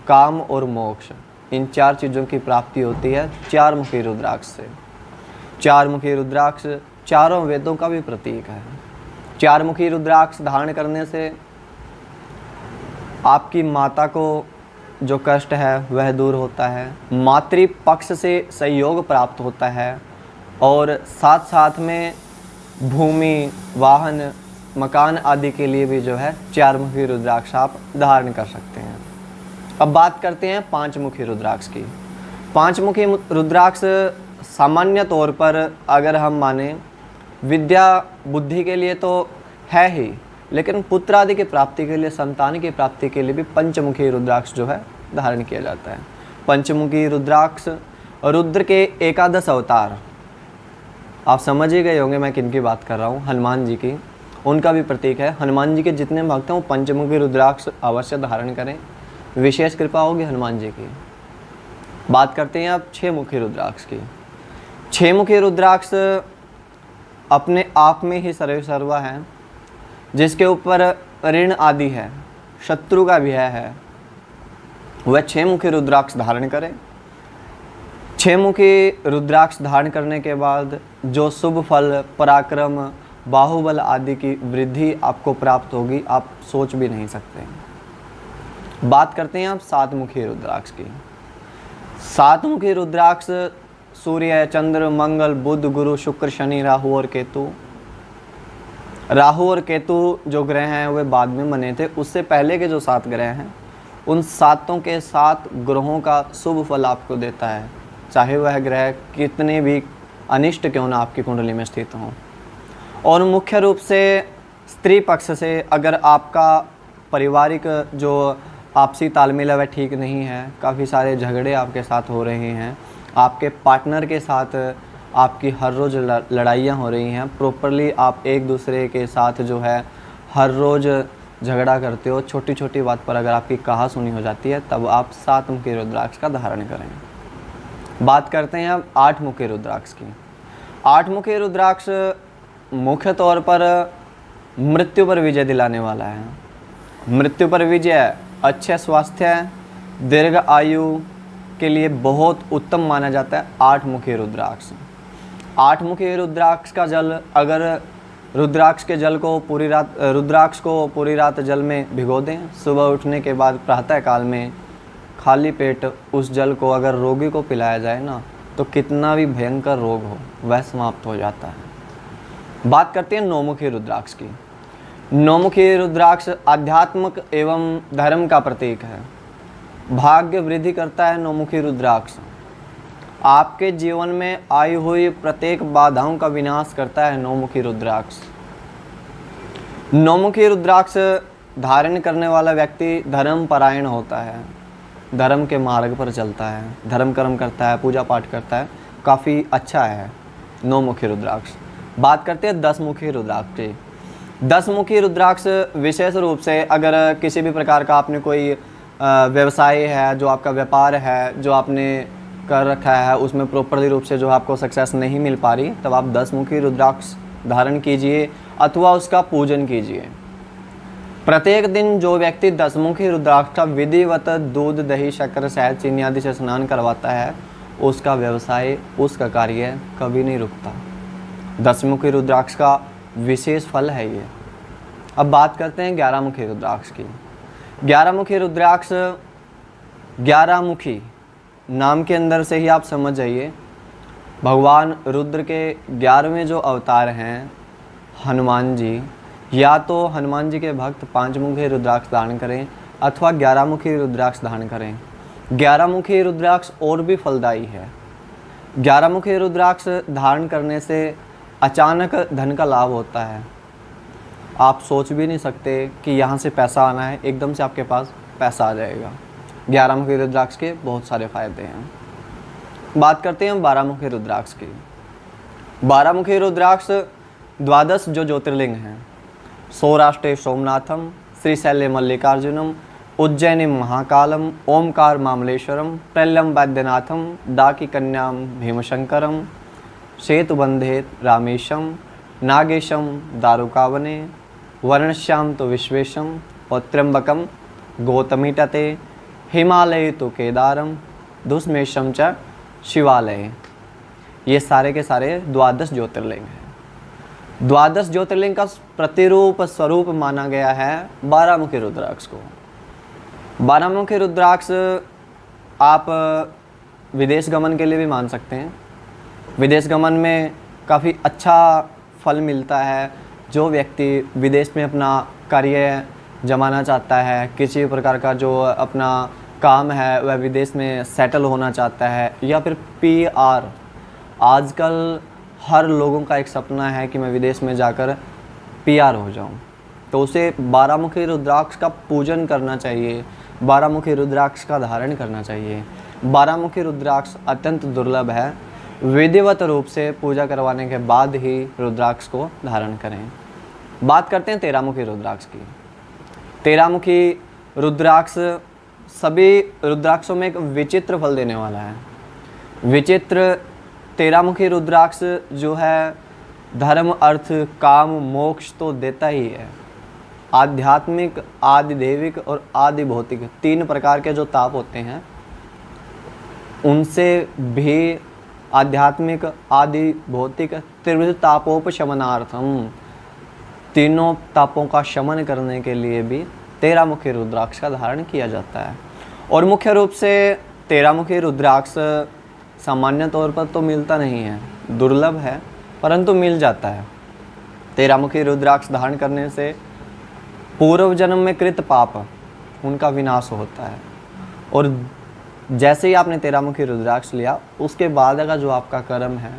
काम और मोक्ष, इन 4 चीज़ों की प्राप्ति होती है 4 मुखी रुद्राक्ष से। 4 मुखी रुद्राक्ष चारों वेदों का भी प्रतीक है। 4 मुखी रुद्राक्ष धारण करने से आपकी माता को जो कष्ट है वह दूर होता है, मातृ पक्ष से सहयोग प्राप्त होता है और साथ साथ में भूमि, वाहन, मकान आदि के लिए भी जो है 4 मुखी रुद्राक्ष आप धारण कर सकते हैं। अब बात करते हैं 5 मुखी रुद्राक्ष की। 5 मुखी रुद्राक्ष सामान्य तौर पर अगर हम माने विद्या बुद्धि के लिए तो है ही, लेकिन पुत्र आदि की प्राप्ति के लिए, संतान की प्राप्ति के लिए भी पंचमुखी रुद्राक्ष जो है धारण किया जाता है। पंचमुखी रुद्राक्ष रुद्र के 11 अवतार, आप समझ ही गए होंगे मैं किन की बात कर रहा हूँ, हनुमान जी की, उनका भी प्रतीक है। हनुमान जी के जितने भक्त हैं वो पंचमुखी रुद्राक्ष अवश्य धारण करें, विशेष कृपा होगी हनुमान जी की। बात करते हैं अब 6 मुखी रुद्राक्ष की। 6 मुखी रुद्राक्ष अपने आप में ही सर्वसर्वा है, जिसके ऊपर ऋण आदि है, शत्रु का भय है, वह 6 मुखी रुद्राक्ष धारण करें। 6 मुखी रुद्राक्ष धारण करने के बाद जो शुभ फल, पराक्रम, बाहुबल आदि की वृद्धि आपको प्राप्त होगी, आप सोच भी नहीं सकते। बात करते हैं आप 7 मुखी रुद्राक्ष की। 7 मुखी रुद्राक्ष सूर्य, चंद्र, मंगल, बुध, गुरु, शुक्र, शनि, राहु और केतु। राहु और केतु जो ग्रह हैं वे बाद में बने थे, उससे पहले के जो 7 ग्रह हैं उन 7 के 7 ग्रहों का शुभ फल आपको देता है, चाहे वह ग्रह कितने भी अनिष्ट क्यों ना आपकी कुंडली में स्थित हों। और मुख्य रूप से स्त्री पक्ष से अगर आपका पारिवारिक जो आपसी तालमेल है वह ठीक नहीं है, काफ़ी सारे झगड़े आपके साथ हो रहे हैं, आपके पार्टनर के साथ आपकी हर रोज़ लड़ाइयाँ हो रही हैं, प्रॉपरली आप एक दूसरे के साथ जो है हर रोज़ झगड़ा करते हो, छोटी छोटी बात पर अगर आपकी कहा सुनी हो जाती है, तब आप 7 मुखी रुद्राक्ष का धारण करें। बात करते हैं अब 8 मुखी रुद्राक्ष की। 8 मुखी रुद्राक्ष मुख्य तौर पर मृत्यु पर विजय दिलाने वाला है। मृत्यु पर विजय, अच्छे स्वास्थ्य, दीर्घ आयु के लिए बहुत उत्तम माना जाता है 8 मुखी रुद्राक्ष। 8 मुखी रुद्राक्ष का जल, अगर रुद्राक्ष के जल को रुद्राक्ष को पूरी रात जल में भिगो दें, सुबह उठने के बाद प्रातः काल में खाली पेट उस जल को अगर रोगी को पिलाया जाए ना, तो कितना भी भयंकर रोग हो वह समाप्त हो जाता है। बात करते हैं 9 मुखी रुद्राक्ष की। 9 मुखी रुद्राक्ष आध्यात्मिक एवं धर्म का प्रतीक है, भाग्य वृद्धि करता है 9 मुखी रुद्राक्ष। आपके जीवन में आई हुई प्रत्येक बाधाओं का विनाश करता है 9 मुखी रुद्राक्ष। 9 मुखी रुद्राक्ष धारण करने वाला व्यक्ति धर्म परायण होता है, धर्म के मार्ग पर चलता है, धर्म कर्म करता है, पूजा पाठ करता है, काफ़ी अच्छा है 9 मुखी रुद्राक्ष। बात करते हैं 10 मुखी रुद्राक्ष की। 10 मुखी रुद्राक्ष विशेष रूप से अगर किसी भी प्रकार का आपने कोई व्यवसाय है, जो आपका व्यापार है, जो आपने कर रखा है, उसमें प्रॉपरली रूप से जो आपको सक्सेस नहीं मिल पा रही, तब आप 10 मुखी रुद्राक्ष धारण कीजिए अथवा उसका पूजन कीजिए। प्रत्येक दिन जो व्यक्ति 10 मुखी रुद्राक्ष का विधिवत दूध, दही, शक्कर, शहद, चीनी आदि से स्नान करवाता है, उसका व्यवसाय, उसका कार्य कभी नहीं रुकता। 10 मुखी रुद्राक्ष का विशेष फल है ये। अब बात करते हैं 11 मुखी रुद्राक्ष की। 11 मुखी रुद्राक्ष, 11 मुखी नाम के अंदर से ही आप समझ जाइए, भगवान रुद्र के 11वें जो अवतार हैं हनुमान जी, या तो हनुमान जी के भक्त 5 मुखी रुद्राक्ष धारण करें अथवा 11 मुखी रुद्राक्ष धारण करें। 11 मुखी रुद्राक्ष और भी फलदायी है। 11 मुखी रुद्राक्ष धारण करने से अचानक धन का लाभ होता है। आप सोच भी नहीं सकते कि यहाँ से पैसा आना है, एकदम से आपके पास पैसा आ जाएगा। 11 मुखी रुद्राक्ष के बहुत सारे फायदे हैं। बात करते हैं 12 मुखी रुद्राक्ष की। 12 मुखी रुद्राक्ष 12 जो ज्योतिर्लिंग हैं, सौराष्ट्रे सोमनाथम, श्रीशैल्य मल्लिकार्जुनम, उज्जैनी महाकालम, ओमकार मामलेश्वरम, प्रल्यम वैद्यनाथम, डाकी कन्याम भीमशंकरम, सेतुबंधे रामेशम, नागेशम दारुकावने, वर्णश्याम तो विश्वेशम, और त्र्यंबकम गौतमी तटे, हिमालय तो केदारम, दुष्मेशम च शिवालय। ये सारे के सारे 12 ज्योतिर्लिंग हैं। 12 ज्योतिर्लिंग का प्रतिरूप स्वरूप माना गया है 12 मुखी रुद्राक्ष को। 12 मुखी रुद्राक्ष आप विदेश गमन के लिए भी मान सकते हैं। विदेश गमन में काफ़ी अच्छा फल मिलता है। जो व्यक्ति विदेश में अपना कार्य जमाना चाहता है, किसी प्रकार का जो अपना काम है वह विदेश में सेटल होना चाहता है, या फिर PR, आजकल हर लोगों का एक सपना है कि मैं विदेश में जाकर PR हो जाऊं, तो उसे 12 मुखी रुद्राक्ष का पूजन करना चाहिए, 12 मुखी रुद्राक्ष का धारण करना चाहिए। 12 मुखी रुद्राक्ष अत्यंत दुर्लभ है। विधिवत रूप से पूजा करवाने के बाद ही रुद्राक्ष को धारण करें। बात करते हैं 13 मुखी रुद्राक्ष की। 13 मुखी रुद्राक्ष सभी रुद्राक्षों में एक विचित्र फल देने वाला है। विचित्र 13 मुखी रुद्राक्ष जो है धर्म, अर्थ, काम, मोक्ष तो देता ही है। आध्यात्मिक, आदिदेविक और आदि भौतिक 3 प्रकार के जो ताप होते हैं, उनसे भी आध्यात्मिक, आदि भौतिक, त्रिविध तापोपशमनार्थम, तीनों तापों का शमन करने के लिए भी 13 मुखी रुद्राक्ष का धारण किया जाता है। और मुख्य रूप से 13 मुखी रुद्राक्ष सामान्य तौर पर तो मिलता नहीं है, दुर्लभ है, परंतु मिल जाता है। 13 मुखी रुद्राक्ष धारण करने से पूर्व जन्म में कृत पाप उनका विनाश होता है। और जैसे ही आपने 13 मुखी रुद्राक्ष लिया, उसके बाद का जो आपका कर्म है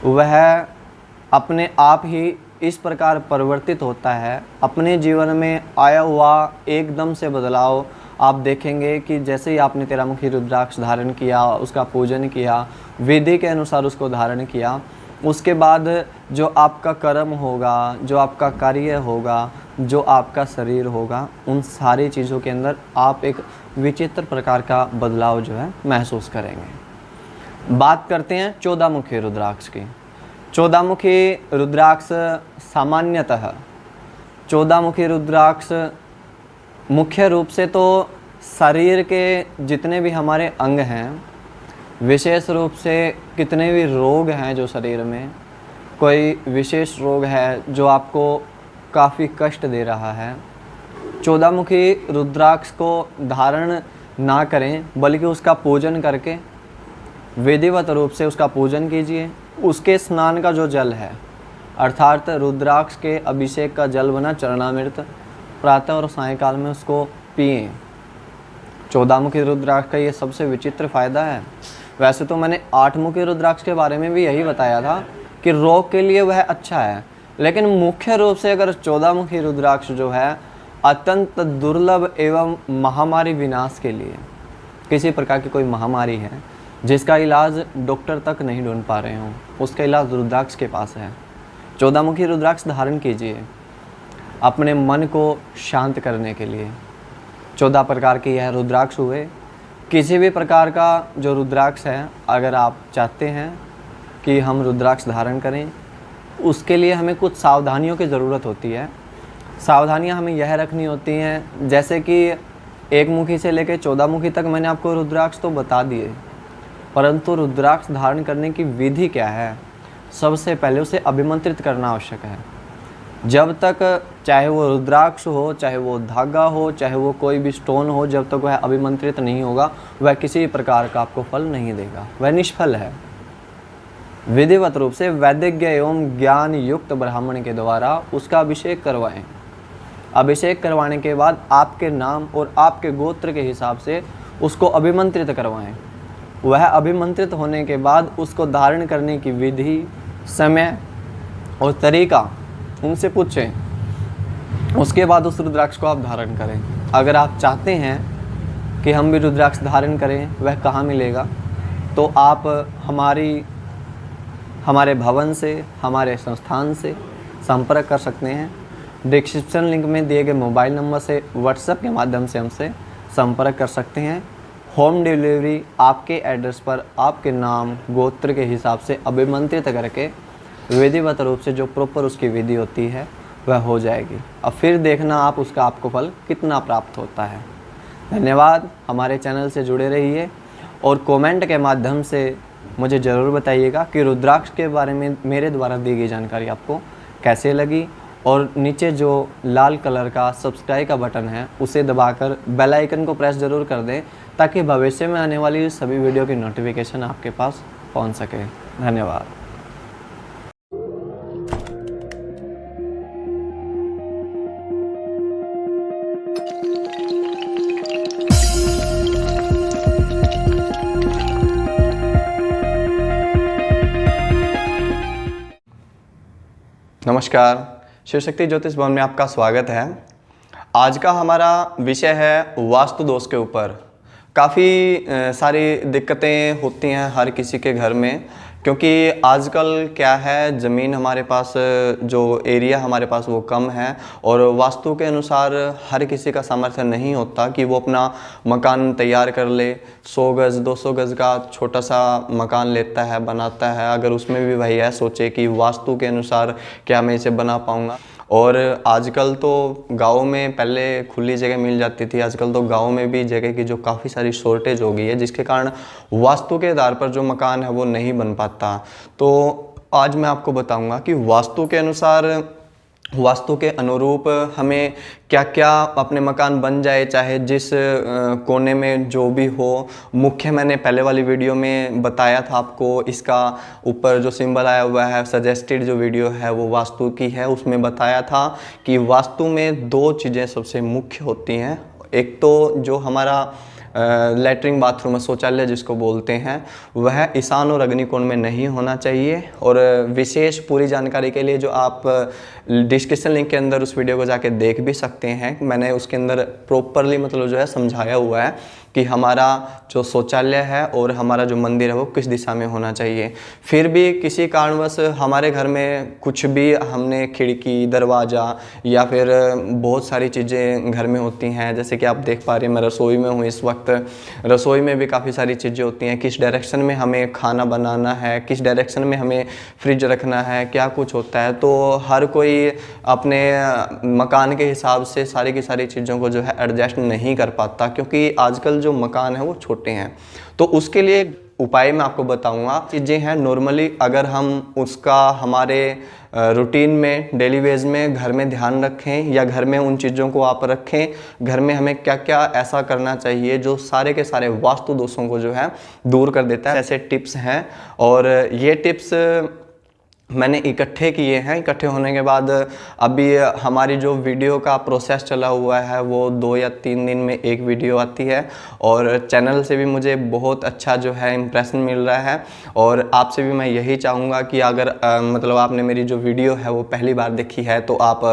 वह अपने आप ही इस प्रकार परिवर्तित होता है। अपने जीवन में आया हुआ एकदम से बदलाव आप देखेंगे कि जैसे ही आपने 13 मुखी रुद्राक्ष धारण किया, उसका पूजन किया, विधि के अनुसार उसको धारण किया, उसके बाद जो आपका कर्म होगा, जो आपका कार्य होगा, जो आपका शरीर होगा, उन सारी चीज़ों के अंदर आप एक विचित्र प्रकार का बदलाव जो है महसूस करेंगे। बात करते हैं 14 मुखी रुद्राक्ष की। 14 मुखी रुद्राक्ष सामान्यतः 14 मुखी रुद्राक्ष मुख्य रूप से तो शरीर के जितने भी हमारे अंग हैं, विशेष रूप से कितने भी रोग हैं जो शरीर में, कोई विशेष रोग है जो आपको काफ़ी कष्ट दे रहा है, 14 मुखी रुद्राक्ष को धारण ना करें, बल्कि उसका पूजन करके विधिवत रूप से उसका पूजन कीजिए। उसके स्नान का जो जल है, अर्थात रुद्राक्ष के अभिषेक का जल बना चरणामृत, प्रातः और सायंकाल में उसको पिएं। 14 मुखी रुद्राक्ष का ये सबसे विचित्र फ़ायदा है। वैसे तो मैंने 8 मुखी रुद्राक्ष के बारे में भी यही बताया था कि रोग के लिए वह अच्छा है, लेकिन मुख्य रूप से अगर 14 मुखी रुद्राक्ष जो है अत्यंत दुर्लभ एवं महामारी विनाश के लिए, किसी प्रकार की कोई महामारी है जिसका इलाज डॉक्टर तक नहीं ढूंढ पा रहे हों, उसका इलाज रुद्राक्ष के पास है। 14 मुखी रुद्राक्ष धारण कीजिए अपने मन को शांत करने के लिए। 14 प्रकार के यह रुद्राक्ष हुए। किसी भी प्रकार का जो रुद्राक्ष है, अगर आप चाहते हैं कि हम रुद्राक्ष धारण करें, उसके लिए हमें कुछ सावधानियों की ज़रूरत होती है। सावधानियां हमें यह रखनी होती हैं, जैसे कि 1 मुखी से लेकर 14 मुखी तक मैंने आपको रुद्राक्ष तो बता दिए, परंतु रुद्राक्ष धारण करने की विधि क्या है। सबसे पहले उसे अभिमंत्रित करना आवश्यक है। जब तक चाहे वो रुद्राक्ष हो, चाहे वो धागा हो, चाहे वो कोई भी स्टोन हो, जब तक वह अभिमंत्रित नहीं होगा, वह किसी प्रकार का आपको फल नहीं देगा, वह निष्फल है। विधिवत रूप से वैदिज्ञ एवं ज्ञान युक्त ब्राह्मण के द्वारा उसका अभिषेक करवाएं। अभिषेक करवाने के बाद आपके नाम और आपके गोत्र के हिसाब से उसको अभिमंत्रित करवाएं। वह अभिमंत्रित होने के बाद उसको धारण करने की विधि, समय और तरीका उनसे पूछें। उसके बाद उस रुद्राक्ष को आप धारण करें। अगर आप चाहते हैं कि हम भी रुद्राक्ष धारण करें, वह कहाँ मिलेगा, तो आप हमारे भवन से, हमारे संस्थान से संपर्क कर सकते हैं। डिस्क्रिप्शन लिंक में दिए गए मोबाइल नंबर से व्हाट्सएप के माध्यम से हमसे संपर्क कर सकते हैं। होम डिलीवरी आपके एड्रेस पर आपके नाम गोत्र के हिसाब से अभिमंत्रित करके विधिवत रूप से जो प्रॉपर उसकी विधि होती है वह हो जाएगी। अब फिर देखना आप उसका आपको फल कितना प्राप्त होता है। धन्यवाद। हमारे चैनल से जुड़े रहिए और कमेंट के माध्यम से मुझे ज़रूर बताइएगा कि रुद्राक्ष के बारे में मेरे द्वारा दी गई जानकारी आपको कैसे लगी। और नीचे जो लाल कलर का सब्सक्राइब का बटन है उसे दबाकर बेल आइकन को प्रेस ज़रूर कर दें ताकि भविष्य में आने वाली सभी वीडियो की नोटिफिकेशन आपके पास पहुंच सके। धन्यवाद। नमस्कार, शिव शक्ति ज्योतिष भवन में आपका स्वागत है। आज का हमारा विषय है वास्तु दोष के ऊपर। काफ़ी सारी दिक्कतें होती हैं हर किसी के घर में, क्योंकि आजकल क्या है, ज़मीन हमारे पास, जो एरिया हमारे पास वो कम है और वास्तु के अनुसार हर किसी का सामर्थ्य नहीं होता कि वो अपना मकान तैयार कर ले। 100 गज़ 200 गज़ का छोटा सा मकान लेता है, बनाता है। अगर उसमें भी वही है सोचे कि वास्तु के अनुसार क्या मैं इसे बना पाऊँगा। और आजकल तो गाँव में पहले खुली जगह मिल जाती थी, आजकल तो गाँव में भी जगह की जो काफ़ी सारी शॉर्टेज हो गई है, जिसके कारण वास्तु के आधार पर जो मकान है वो नहीं बन पाता। तो आज मैं आपको बताऊंगा कि वास्तु के अनुसार, वास्तु के अनुरूप हमें क्या क्या अपने मकान बन जाए, चाहे जिस कोने में जो भी हो। मुख्य मैंने पहले वाली वीडियो में बताया था आपको, इसका ऊपर जो सिंबल आया हुआ है सजेस्टेड जो वीडियो है वो वास्तु की है। उसमें बताया था कि वास्तु में 2 चीज़ें सबसे मुख्य होती हैं। एक तो जो हमारा लैट्रिन बाथरूम है, शौचालय जिसको बोलते हैं, वह ईशान और अग्निकोण में नहीं होना चाहिए। और विशेष पूरी जानकारी के लिए जो आप डिस्क्रिप्शन लिंक के अंदर उस वीडियो को जाके देख भी सकते हैं, मैंने उसके अंदर प्रॉपरली मतलब जो है समझाया हुआ है कि हमारा जो शौचालय है और हमारा जो मंदिर है वो किस दिशा में होना चाहिए। फिर भी किसी कारणवश हमारे घर में कुछ भी, हमने खिड़की, दरवाज़ा या फिर बहुत सारी चीज़ें घर में होती हैं, जैसे कि आप देख पा रहे हैं मैं रसोई में हूँ इस वक्त। रसोई में भी काफ़ी सारी चीज़ें होती हैं, किस डायरेक्शन में हमें खाना बनाना है, किस डायरेक्शन में हमें फ्रिज रखना है, क्या कुछ होता है। तो हर कोई अपने मकान के हिसाब से सारी की सारी चीज़ों को जो है एडजस्ट नहीं कर पाता, क्योंकि आजकल जो मकान है वो छोटे हैं। तो उसके लिए उपाय मैं आपको बताऊंगा। चीज़ें हैं नॉर्मली अगर हम उसका हमारे रूटीन में, डेली वेज में घर में ध्यान रखें, या घर में उन चीज़ों को आप रखें, घर में हमें क्या क्या ऐसा करना चाहिए जो सारे के सारे वास्तु दोषों को जो है दूर कर देता है। ऐसे टिप्स हैं और ये टिप्स मैंने इकट्ठे किए हैं। इकट्ठे होने के बाद अभी हमारी जो वीडियो का प्रोसेस चला हुआ है वो 2 या 3 दिन में एक वीडियो आती है और चैनल से भी मुझे बहुत अच्छा जो है इम्प्रेशन मिल रहा है। और आपसे भी मैं यही चाहूँगा कि अगर मतलब आपने मेरी जो वीडियो है वो पहली बार देखी है तो आप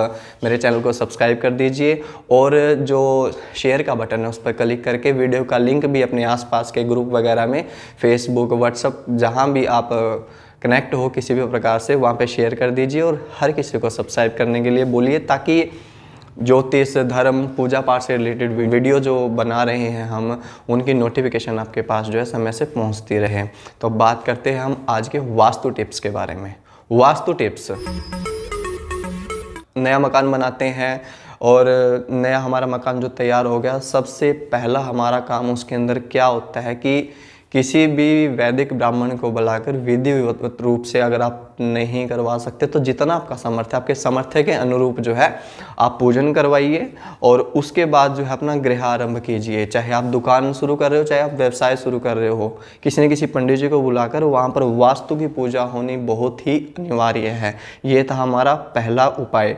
मेरे चैनल को सब्सक्राइब कर दीजिए और जो शेयर का बटन है उस पर क्लिक करके वीडियो का लिंक भी अपने आसपास के ग्रुप वगैरह में, फेसबुक, व्हाट्सएप, जहाँ भी आप कनेक्ट हो किसी भी प्रकार से, वहाँ पे शेयर कर दीजिए और हर किसी को सब्सक्राइब करने के लिए बोलिए, ताकि ज्योतिष, धर्म, पूजा पाठ से रिलेटेड वीडियो जो बना रहे हैं हम, उनकी नोटिफिकेशन आपके पास जो है समय से पहुँचती रहे। तो बात करते हैं हम आज के वास्तु टिप्स के बारे में। वास्तु टिप्स, नया मकान बनाते हैं और नया हमारा मकान जो तैयार हो गया, सबसे पहला हमारा काम उसके अंदर क्या होता है कि किसी भी वैदिक ब्राह्मण को बुलाकर विधिवत रूप से, अगर आप नहीं करवा सकते तो जितना आपका सामर्थ्य, आपके सामर्थ्य के अनुरूप जो है आप पूजन करवाइए और उसके बाद जो है अपना गृह आरंभ कीजिए। चाहे आप दुकान शुरू कर रहे हो, चाहे आप व्यवसाय शुरू कर रहे हो, किसी न किसी पंडित जी को बुलाकर वहाँ पर वास्तु की पूजा होनी बहुत ही अनिवार्य है। ये था हमारा पहला उपाय।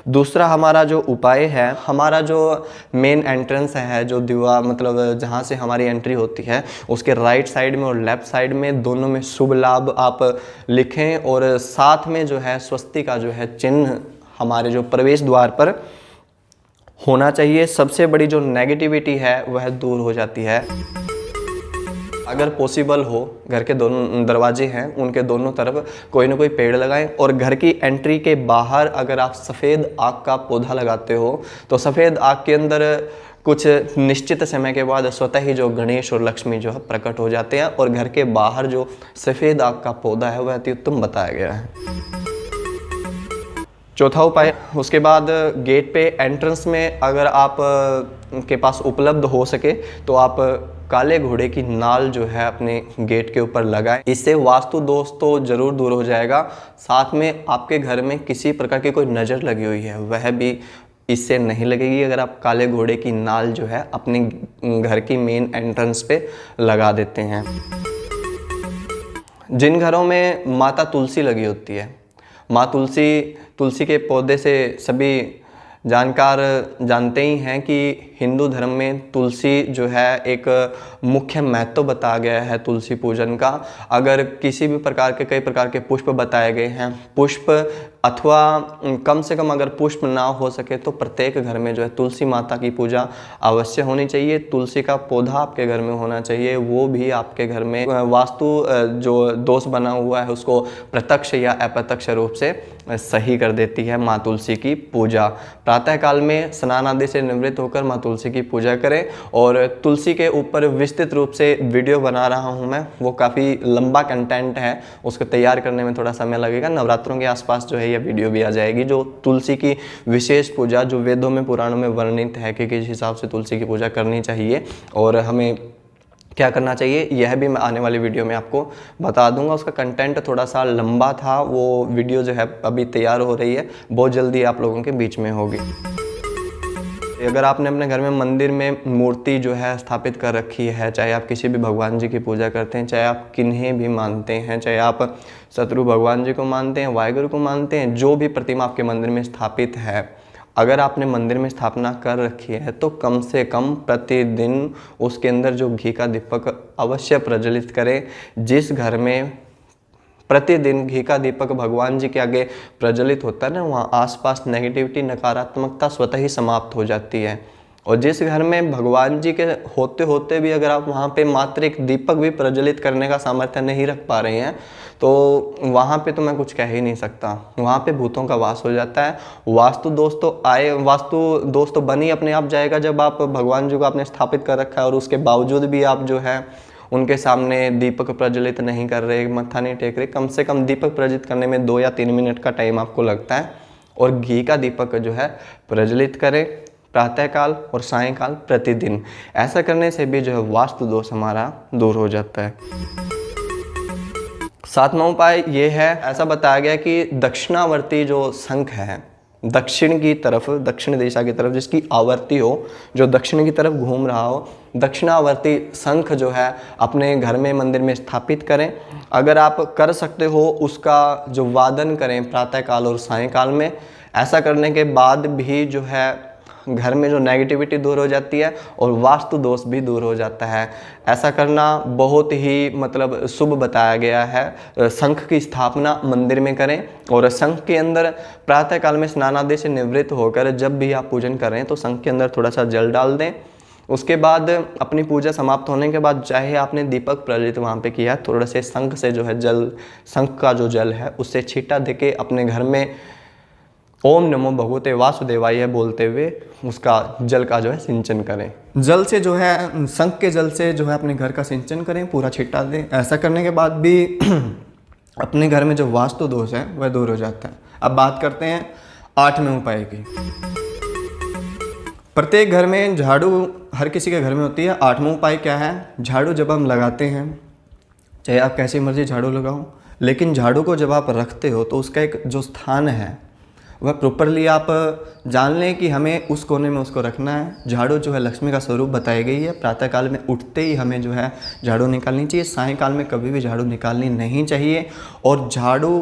दूसरा हमारा जो उपाय है, हमारा जो मेन एंट्रेंस है, जो दीवार मतलब जहाँ से हमारी एंट्री होती है, उसके राइट साइड में और लेफ़्ट साइड में दोनों में शुभ लाभ आप लिखें और साथ में जो है स्वस्ति का जो है चिन्ह हमारे जो प्रवेश द्वार पर होना चाहिए। सबसे बड़ी जो नेगेटिविटी है वह दूर हो जाती है। अगर पॉसिबल हो, घर के दोनों दरवाजे हैं उनके दोनों तरफ कोई ना कोई पेड़ लगाएं, और घर की एंट्री के बाहर अगर आप सफ़ेद आग का पौधा लगाते हो तो सफ़ेद आग के अंदर कुछ निश्चित समय के बाद स्वतः ही जो गणेश और लक्ष्मी जो है प्रकट हो जाते हैं, और घर के बाहर जो सफ़ेद आग का पौधा है वह अति उत्तम बताया गया है। चौथा उपाय, उसके बाद गेट पे एंट्रेंस में अगर आप के पास उपलब्ध हो सके तो आप काले घोड़े की नाल जो है अपने गेट के ऊपर लगाएं। इससे वास्तु दोष तो ज़रूर दूर हो जाएगा, साथ में आपके घर में किसी प्रकार की कोई नज़र लगी हुई है वह भी इससे नहीं लगेगी अगर आप काले घोड़े की नाल जो है अपने घर की मेन एंट्रेंस पे लगा देते हैं। जिन घरों में माता तुलसी लगी होती है, माँ तुलसी के पौधे से सभी जानकार जानते ही हैं कि हिंदू धर्म में तुलसी जो है एक मुख्य महत्व बताया गया है तुलसी पूजन का। अगर किसी भी प्रकार के कई प्रकार के पुष्प बताए गए हैं, पुष्प अथवा कम से कम अगर पुष्प ना हो सके तो प्रत्येक घर में जो है तुलसी माता की पूजा अवश्य होनी चाहिए। तुलसी का पौधा आपके घर में होना चाहिए, वो भी आपके घर में वास्तु जो दोष बना हुआ है उसको प्रत्यक्ष या अप्रत्यक्ष रूप से सही कर देती है माँ तुलसी की पूजा। प्रातःकाल में स्नान आदि से निवृत्त होकर माँ तुलसी की पूजा करें। और तुलसी के ऊपर विस्तृत रूप से वीडियो बना रहा हूँ मैं, वो काफ़ी लंबा कंटेंट है, उसको तैयार करने में थोड़ा समय लगेगा। नवरात्रों के आसपास जो है यह वीडियो भी आ जाएगी, जो तुलसी की विशेष पूजा जो वेदों में पुराणों में वर्णित है कि किस हिसाब से तुलसी की पूजा करनी चाहिए और हमें क्या करना चाहिए, यह भी मैं आने वाली वीडियो में आपको बता दूंगा। उसका कंटेंट थोड़ा सा लंबा था, वो वीडियो जो है अभी तैयार हो रही है, बहुत जल्दी आप लोगों के बीच में होगी। अगर आपने अपने घर में मंदिर में मूर्ति जो है स्थापित कर रखी है, चाहे आप किसी भी भगवान जी की पूजा करते हैं, चाहे आप किन्हें भी मानते हैं, चाहे आप शत्रु भगवान जी को मानते हैं, वाहेगुरु को मानते हैं, जो भी प्रतिमा आपके मंदिर में स्थापित है, अगर आपने मंदिर में स्थापना कर रखी है तो कम से कम प्रतिदिन उसके अंदर जो घी का दीपक अवश्य प्रज्वलित करें। जिस घर में प्रतिदिन घी का दीपक भगवान जी के आगे प्रज्वलित होता है ना, वहाँ आसपास नेगेटिविटी नकारात्मकता स्वतः ही समाप्त हो जाती है। और जिस घर में भगवान जी के होते होते भी अगर आप वहाँ पे मात्र एक दीपक भी प्रज्वलित करने का सामर्थ्य नहीं रख पा रहे हैं तो वहाँ पे तो मैं कुछ कह ही नहीं सकता, वहाँ पे भूतों का वास हो जाता है। वास्तु दोष तो बन ही अपने आप जाएगा जब आप भगवान जी को आपने स्थापित कर रखा है और उसके बावजूद भी आप जो है उनके सामने दीपक प्रज्वलित नहीं कर रहे, मत्था नहीं टेक रहे। कम से कम दीपक प्रज्वलित करने में 2 या 3 मिनट का टाइम आपको लगता है। और घी का दीपक जो है प्रज्वलित करें प्रातःकाल और सायंकाल प्रतिदिन। ऐसा करने से भी जो है वास्तु दोष हमारा दूर हो जाता है। 7वां उपाय ये है, ऐसा बताया गया कि दक्षिणावर्ती जो शंख है, दक्षिण की तरफ, दक्षिण दिशा की तरफ जिसकी आवर्ती हो, जो दक्षिण की तरफ घूम रहा हो, दक्षिणावर्ती शंख जो है अपने घर में मंदिर में स्थापित करें। अगर आप कर सकते हो उसका जो वादन करें प्रातःकाल और सायंकाल में। ऐसा करने के बाद भी जो है घर में जो नेगेटिविटी दूर हो जाती है और वास्तु दोष भी दूर हो जाता है। ऐसा करना बहुत ही मतलब शुभ बताया गया है। शंख की स्थापना मंदिर में करें और शंख के अंदर प्रातःकाल में स्नान आदि से निवृत्त होकर जब भी आप पूजन करें तो शंख के अंदर थोड़ा सा जल डाल दें। उसके बाद अपनी पूजा समाप्त होने के बाद चाहे आपने दीपक प्रज्वलित वहाँ पे किया, थोड़ा से शंख से जो है जल, शंख का जो जल है उससे छींटा देके अपने घर में ओम नमो भगवते वासुदेवाय बोलते हुए उसका जल का जो है सिंचन करें। जल से जो है, शंख के जल से जो है अपने घर का सिंचन करें, पूरा छिट्टा दें। ऐसा करने के बाद भी अपने घर में जो वास्तु दोष है वह दूर हो जाता है। अब बात करते हैं 8वें उपाय की। प्रत्येक घर में झाड़ू हर किसी के घर में होती है। 8वां उपाय क्या है, झाड़ू जब हम लगाते हैं, चाहे आप कैसी मर्जी झाड़ू लगाओ, लेकिन झाड़ू को जब आप रखते हो तो उसका एक जो स्थान है वह प्रॉपरली आप जान लें कि हमें उस कोने में उसको रखना है। झाड़ू जो है लक्ष्मी का स्वरूप बताई गई है। प्रातःकाल में उठते ही हमें जो है झाड़ू निकालनी चाहिए, सायंकाल में कभी भी झाड़ू निकालनी नहीं चाहिए। और झाड़ू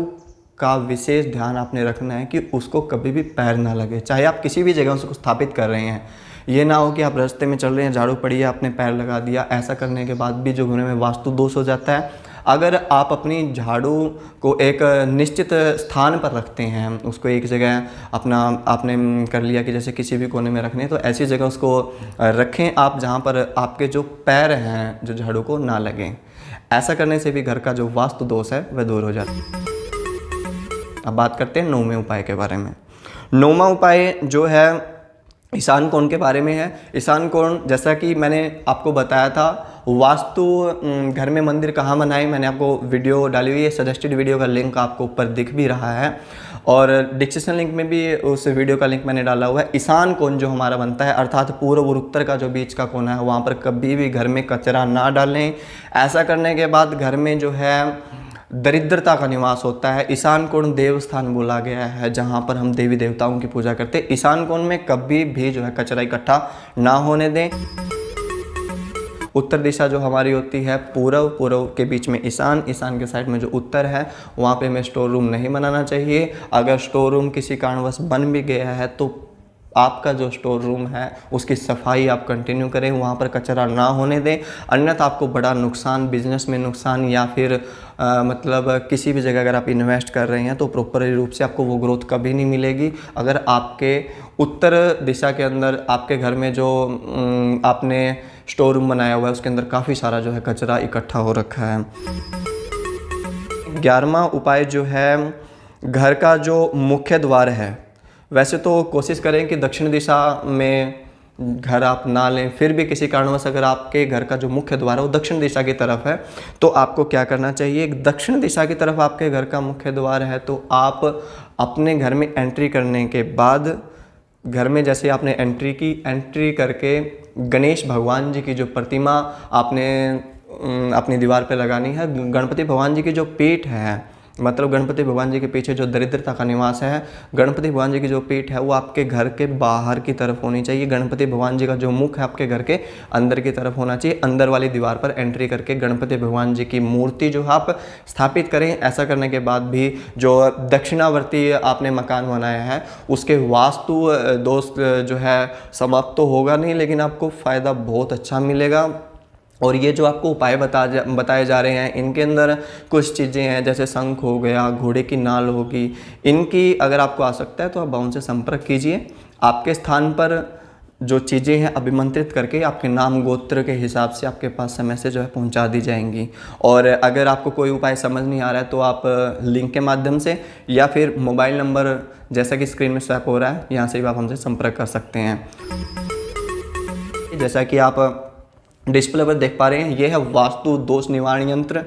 का विशेष ध्यान आपने रखना है कि उसको कभी भी पैर ना लगे, चाहे आप किसी भी जगह उसको स्थापित कर रहे हैं। ये ना हो कि आप रास्ते में चल रहे हैं, झाड़ू पड़ी है, आपने पैर लगा दिया। ऐसा करने के बाद भी जो घर में वास्तु दोष हो जाता है। अगर आप अपनी झाड़ू को एक निश्चित स्थान पर रखते हैं, उसको एक जगह अपना आपने कर लिया कि जैसे किसी भी कोने में रखने हैं, तो ऐसी जगह उसको रखें आप जहाँ पर आपके जो पैर हैं जो झाड़ू को ना लगें। ऐसा करने से भी घर का जो वास्तु दोष है वह दूर हो जाता है। अब बात करते हैं 9वें उपाय के बारे में। 9वां उपाय जो है ईशान कोण के बारे में है। ईशान कोण, जैसा कि मैंने आपको बताया था, वास्तु घर में मंदिर कहाँ बनाएं, मैंने आपको वीडियो डाली हुई है, सजेस्टेड वीडियो का लिंक आपको ऊपर दिख भी रहा है और डिस्क्रिप्शन लिंक में भी उस वीडियो का लिंक मैंने डाला हुआ है। ईशान कोण जो हमारा बनता है, अर्थात पूर्व और उत्तर का जो बीच का कोना है, वहाँ पर कभी भी घर में कचरा ना डालें। ऐसा करने के बाद घर में जो है दरिद्रता का निवास होता है। ईशान कोण देवस्थान बोला गया है, जहाँ पर हम देवी देवताओं की पूजा करते हैं। ईशान कोण में कभी भी जो है कचरा इकट्ठा ना होने दें। उत्तर दिशा जो हमारी होती है, पूर्व के बीच में ईशान के साइड में जो उत्तर है, वहाँ पे हमें स्टोर रूम नहीं बनाना चाहिए। अगर स्टोर रूम किसी कारणवश बन भी गया है तो आपका जो स्टोर रूम है उसकी सफाई आप कंटिन्यू करें, वहाँ पर कचरा ना होने दें, अन्यथा आपको बड़ा नुकसान, बिजनेस में नुकसान या फिर मतलब किसी भी जगह अगर आप इन्वेस्ट कर रहे हैं तो प्रॉपर रूप से आपको वो ग्रोथ कभी नहीं मिलेगी। अगर आपके उत्तर दिशा के अंदर आपके घर में जो आपने स्टोर रूम बनाया हुआ है उसके अंदर काफ़ी सारा जो है कचरा इकट्ठा हो रखा है। 11वां उपाय जो है घर का जो मुख्य द्वार है, वैसे तो कोशिश करें कि दक्षिण दिशा में घर आप ना लें, फिर भी किसी कारणवश अगर आपके घर का जो मुख्य द्वार है वो दक्षिण दिशा की तरफ है तो आपको क्या करना चाहिए। दक्षिण दिशा की तरफ आपके घर का मुख्य द्वार है तो आप अपने घर में एंट्री करने के बाद, घर में जैसे आपने एंट्री करके गणेश भगवान जी की जो प्रतिमा आपने अपनी दीवार पे लगानी है। गणपति भगवान जी की जो पीठ है, मतलब गणपति भगवान जी के पीछे जो दरिद्रता का निवास है, गणपति भगवान जी की जो पीठ है वो आपके घर के बाहर की तरफ होनी चाहिए। गणपति भगवान जी का जो मुख है आपके घर के अंदर की तरफ होना चाहिए। अंदर वाली दीवार पर एंट्री करके गणपति भगवान जी की मूर्ति जो है आप स्थापित करें। ऐसा करने के बाद भी जो दक्षिणावर्ती आपने मकान बनाया है उसके वास्तु दोष जो है समाप्त तो होगा नहीं, लेकिन आपको फ़ायदा बहुत अच्छा मिलेगा। और ये जो आपको उपाय बताए जा रहे हैं, इनके अंदर कुछ चीज़ें हैं जैसे शंख हो गया, घोड़े की नाल होगी, इनकी अगर आपको आवश्यकता है तो आप उनसे संपर्क कीजिए। आपके स्थान पर जो चीज़ें हैं अभिमंत्रित करके आपके नाम गोत्र के हिसाब से आपके पास समय से जो है पहुंचा दी जाएंगी। और अगर आपको कोई उपाय समझ नहीं आ रहा है तो आप लिंक के माध्यम से या फिर मोबाइल नंबर जैसा कि स्क्रीन में स्वैप हो रहा है, यहाँ से भी आप हमसे संपर्क कर सकते हैं। जैसा कि आप डिस्प्ले पर देख पा रहे हैं, यह है वास्तु दोष निवारण यंत्र।